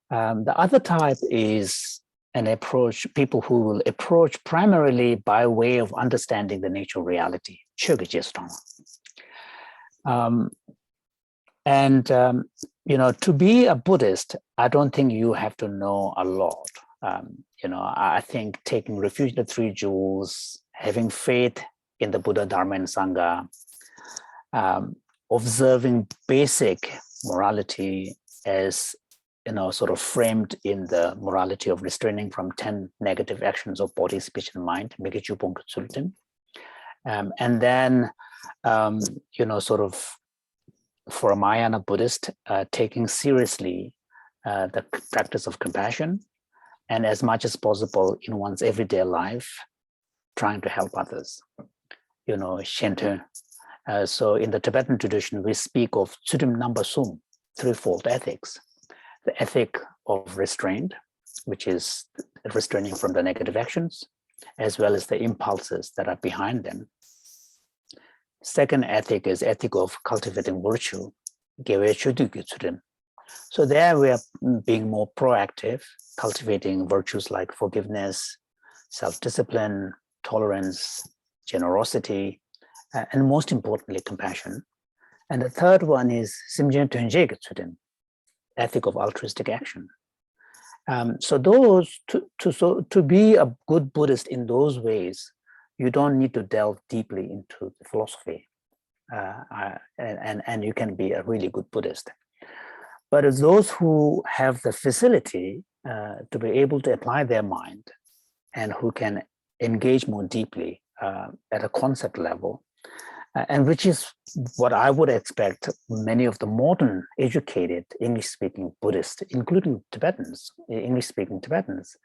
The other type is people who will approach primarily by way of understanding the nature of reality, to be a Buddhist, I don't think you have to know a lot. I think taking refuge in the three jewels, having faith in the Buddha, Dharma, and Sangha, observing basic morality as sort of framed in the morality of restraining from 10 negative actions of body, speech, and mind, and then sort of for a Mahayana Buddhist, taking seriously the practice of compassion, and as much as possible in one's everyday life, trying to help others. Shente. So in the Tibetan tradition, we speak of Tsurim Namba Sum, threefold ethics. The ethic of restraint, which is restraining from the negative actions, as well as the impulses that are behind them. Second ethic is ethic of cultivating virtue. So there we are being more proactive, cultivating virtues like forgiveness, self-discipline, tolerance, generosity, and most importantly, compassion. And the third one is ethic of altruistic action. So those to be a good Buddhist in those ways, you don't need to delve deeply into the philosophy, and you can be a really good Buddhist. But as those who have the facility to be able to apply their mind and who can engage more deeply at a concept level, and which is what I would expect many of the modern educated English-speaking Buddhists, including Tibetans, English-speaking Tibetans,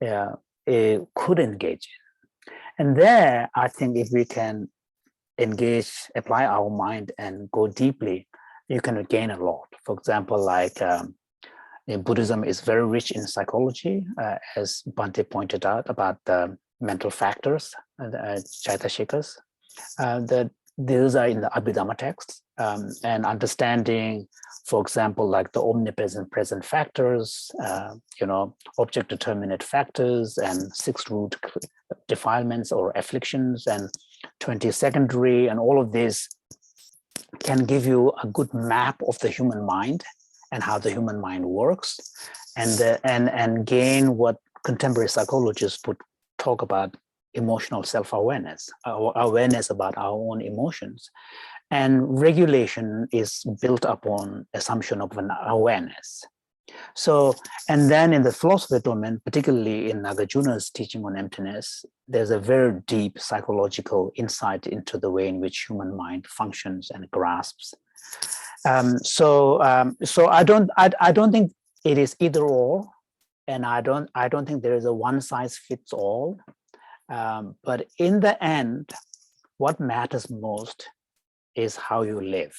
could engage in. And there, I think if we can engage, apply our mind and go deeply, you can gain a lot. For example, like Buddhism is very rich in psychology, as Bhante pointed out about the mental factors, Chaitashikas. Those are in the Abhidhamma texts, and understanding, for example, like the omnipresent present factors, object determinate factors, and 6 root defilements or afflictions, and 20 secondary, and all of this can give you a good map of the human mind and how the human mind works, and gain what contemporary psychologists would talk about emotional self-awareness, awareness about our own emotions. And regulation is built upon assumption of an awareness. So, and then in the philosophy domain, particularly in Nagarjuna's teaching on emptiness, there's a very deep psychological insight into the way in which human mind functions and grasps. So I don't think it is either or, and I don't think there is a one size fits all. But in the end, what matters most is how you live.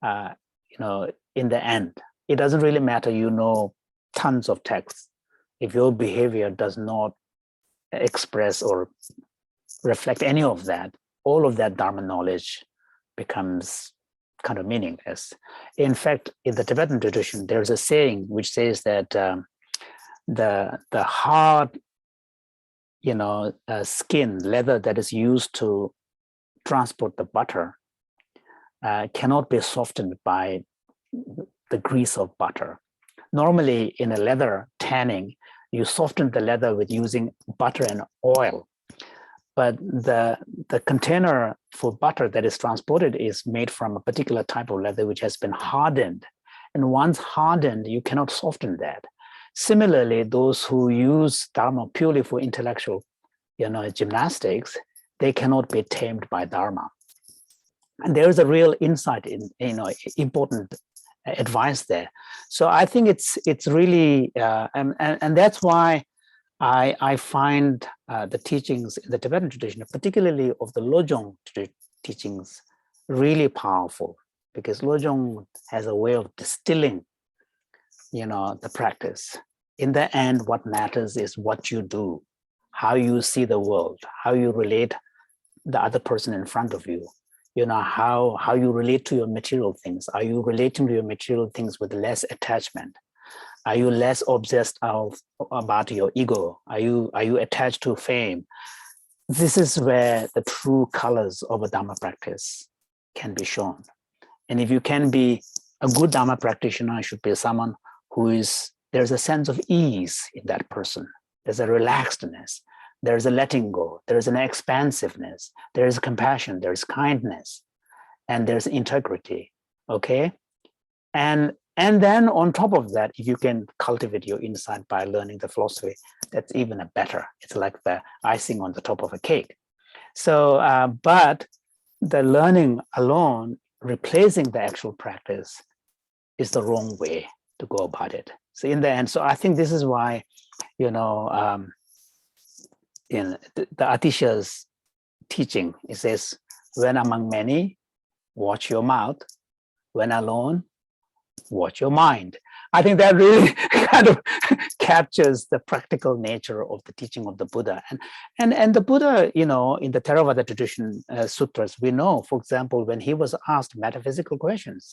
In the end, it doesn't really matter, tons of texts. If your behavior does not express or reflect any of that, all of that Dharma knowledge becomes kind of meaningless. In fact, in the Tibetan tradition, there's a saying which says that the hard skin, leather that is used to transport the butter cannot be softened by the grease of butter. Normally in a leather tanning, you soften the leather with using butter and oil. But the container for butter that is transported is made from a particular type of leather which has been hardened. And once hardened, you cannot soften that. Similarly, those who use Dharma purely for intellectual, gymnastics, they cannot be tamed by Dharma. And there is a real insight in, important advice there. So I think it's really, and that's why I find the teachings in the Tibetan tradition, particularly of the Lojong teachings, really powerful, because Lojong has a way of distilling, the practice. In the end, what matters is what you do, how you see the world, how you relate the other person in front of you, how you relate to your material things. Are you relating to your material things with less attachment? Are you less obsessed about your ego? Are you attached to fame? This is where the true colors of a Dharma practice can be shown. And if you can be a good Dharma practitioner, it should be someone there's a sense of ease in that person. There's a relaxedness. There's a letting go. There's an expansiveness. There's compassion. There's kindness. And there's integrity. Okay? And then on top of that, if you can cultivate your insight by learning the philosophy, that's even a better. It's like the icing on the top of a cake. So, but the learning alone, replacing the actual practice, is the wrong way to go about it. So in the end, so I think this is why, in the Atisha's teaching, it says, when among many, watch your mouth. When alone, watch your mind. I think that really kind of captures the practical nature of the teaching of the Buddha. And the Buddha, in the Theravada tradition sutras, we know, for example, when he was asked metaphysical questions,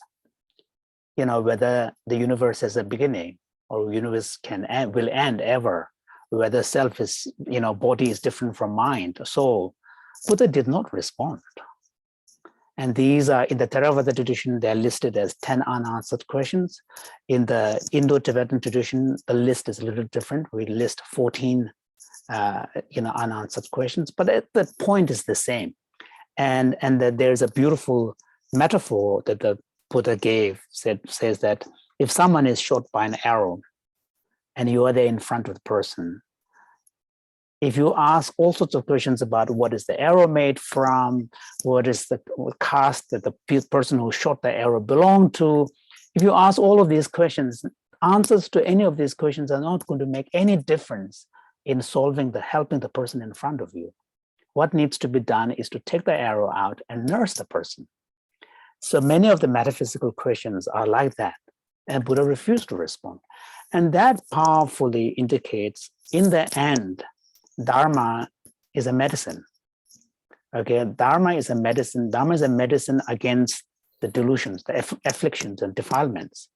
whether the universe has a beginning or universe will end ever, whether self is, body is different from mind, soul, Buddha did not respond. And these are, in the Theravada tradition, they're listed as 10 unanswered questions. In the Indo-Tibetan tradition, the list is a little different. We list 14, unanswered questions, but the point is the same. And that there's a beautiful metaphor that the Buddha says that if someone is shot by an arrow and you are there in front of the person, if you ask all sorts of questions about what is the arrow made from, what is the caste that the person who shot the arrow belonged to, if you ask all of these questions, answers to any of these questions are not going to make any difference in helping the person in front of you. What needs to be done is to take the arrow out and nurse the person. So many of the metaphysical questions are like that, and Buddha refused to respond. And that powerfully indicates, in the end, Dharma is a medicine. Okay, Dharma is a medicine. Dharma is a medicine against the delusions, the afflictions and defilements.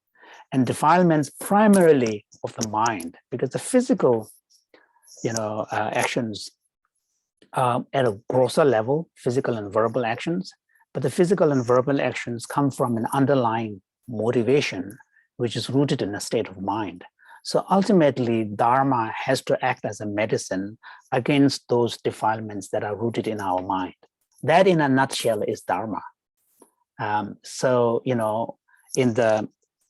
And defilements primarily of the mind, because the physical, actions at a grosser level, physical and verbal actions, but the physical and verbal actions come from an underlying motivation, which is rooted in a state of mind. So ultimately, Dharma has to act as a medicine against those defilements that are rooted in our mind. That, in a nutshell, is Dharma. In the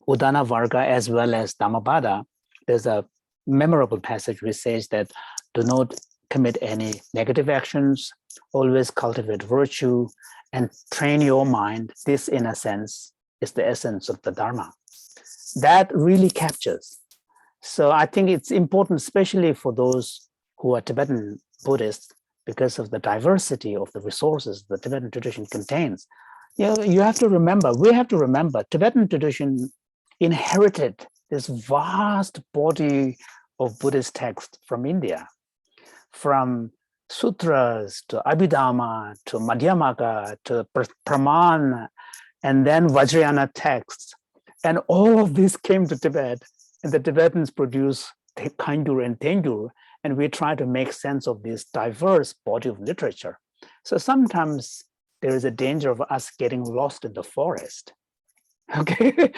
Udana Varga as well as Dhammapada, there's a memorable passage which says that do not commit any negative actions, always cultivate virtue, and train your mind. This, in a sense, is the essence of the Dharma. That really captures. So I think it's important, especially for those who are Tibetan Buddhists, because of the diversity of the resources the Tibetan tradition contains. We have to remember, Tibetan tradition inherited this vast body of Buddhist text from India, from sutras to Abhidhamma to Madhyamaka to Praman, and then Vajrayana texts. And all of this came to Tibet, and the Tibetans produce Kangyur and Tengyur, and we try to make sense of this diverse body of literature. So sometimes there is a danger of us getting lost in the forest, okay?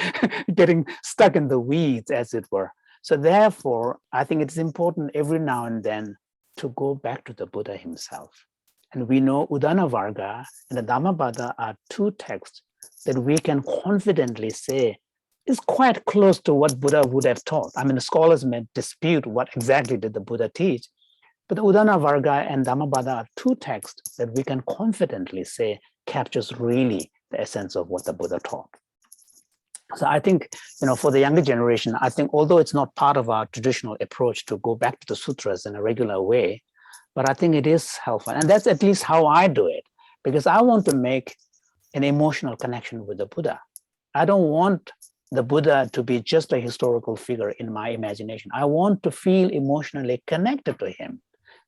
Getting stuck in the weeds, as it were. So therefore, I think it's important every now and then to go back to the Buddha himself. And we know Udana Varga and the Dhammapada are two texts that we can confidently say is quite close to what Buddha would have taught. I mean, the scholars may dispute what exactly did the Buddha teach, but the Udana Varga and Dhammapada are two texts that we can confidently say captures really the essence of what the Buddha taught. So I think, for the younger generation, I think although it's not part of our traditional approach to go back to the sutras in a regular way, but I think it is helpful. And that's at least how I do it, because I want to make an emotional connection with the Buddha. I don't want the Buddha to be just a historical figure in my imagination. I want to feel emotionally connected to him,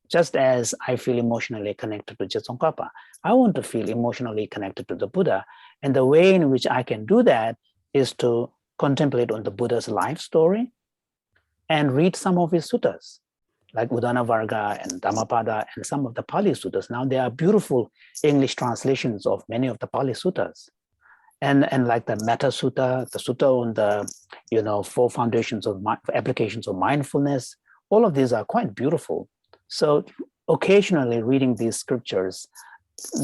just as I feel emotionally connected to Tsongkhapa. I want to feel emotionally connected to the Buddha. And the way in which I can do that is to contemplate on the Buddha's life story and read some of his suttas, like Udana Varga and Dhammapada and some of the Pali suttas. Now there are beautiful English translations of many of the Pali suttas. And like the Metta Sutta, the Sutta on the 4 foundations of applications of mindfulness, all of these are quite beautiful. So occasionally reading these scriptures,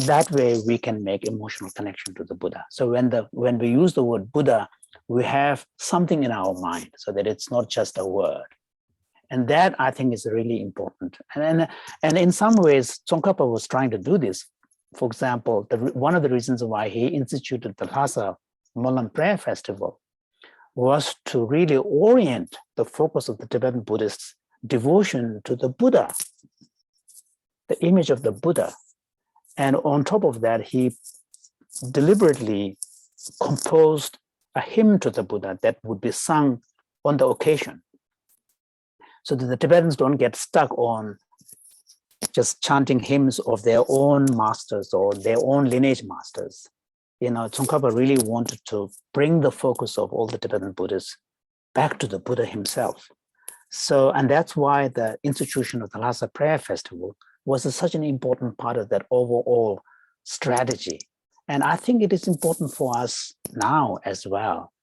that way we can make emotional connection to the Buddha. So when we use the word Buddha, we have something in our mind so that it's not just a word. And that I think is really important. And in some ways, Tsongkhapa was trying to do this. For example, one of the reasons why he instituted the Lhasa Molam Prayer Festival was to really orient the focus of the Tibetan Buddhists' devotion to the Buddha, the image of the Buddha. And on top of that, he deliberately composed a hymn to the Buddha that would be sung on the occasion, so that the Tibetans don't get stuck on just chanting hymns of their own masters or their own lineage masters. Tsongkhapa really wanted to bring the focus of all the Tibetan Buddhists back to the Buddha himself. So, and that's why the institution of the Lhasa Prayer Festival was such an important part of that overall strategy. And I think it is important for us now as well,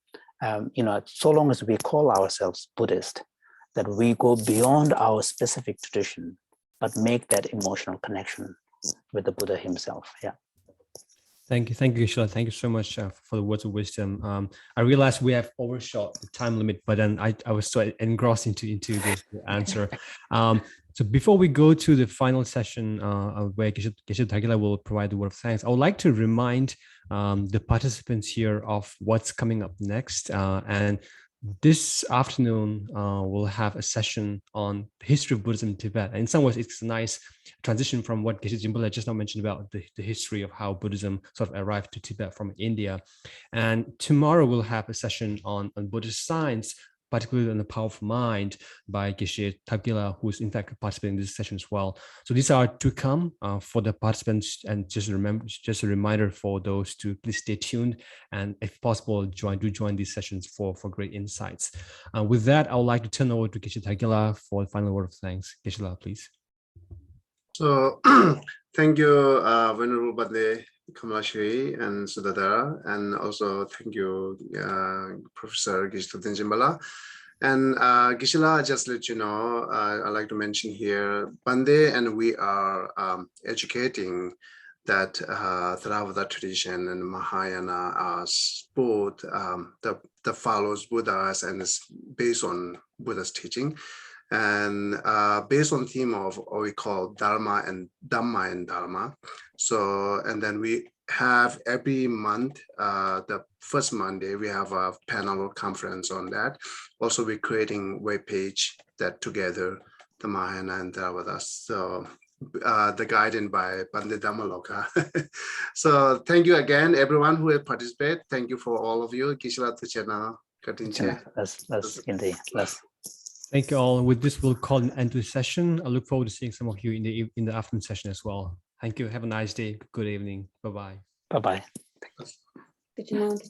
so long as we call ourselves Buddhist, that we go beyond our specific tradition, but make that emotional connection with the Buddha himself. Yeah. Thank you, Geshe. Thank you so much for the words of wisdom. I realized we have overshot the time limit, but then I was so engrossed into this answer. So before we go to the final session where Geshe Thagila will provide the word of thanks, I would like to remind the participants here of what's coming up next. And this afternoon, we'll have a session on the history of Buddhism in Tibet. And in some ways, it's a nice transition from what Geshe Jinpala just now mentioned about the history of how Buddhism sort of arrived to Tibet from India. And tomorrow, we'll have a session on Buddhist science, particularly on the power of mind, by Geshe Thagila, who is in fact participating in this session as well. So these are to come for the participants, and just a reminder for those to please stay tuned, and if possible, do join these sessions for great insights. With that, I would like to turn over to Geshe Thagila for the final word of thanks. Geshe, please. So thank you, Venerable Bhante, Kamalashri, and Sutadhara, and also thank you, Professor Geshe Jinpala. And Geshe, just let you know, I'd like to mention here, Bhante and we are educating that Theravada tradition and Mahayana are both that follows Buddhas and is based on Buddha's teaching. And based on theme of what we call Dharma and Dhamma and Dharma. So, and then we have every month, the first Monday, we have a panel conference on that. Also, we're creating web page that together the Mahayana and Theravada. So the guidance by Bhante Dhammaloka. So thank you again, everyone who has participated. Thank you for all of you. Geshe Tuchena, Katinche. Let's. Thank you all. With this, we'll call an end to the session. I look forward to seeing some of you in the afternoon session as well. Thank you. Have a nice day. Good evening. Bye-bye. Bye-bye. Thank you,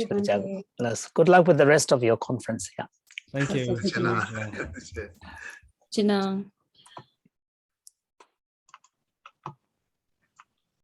Bhante. Good luck with the rest of your conference. Yeah. Thank you. Thank you.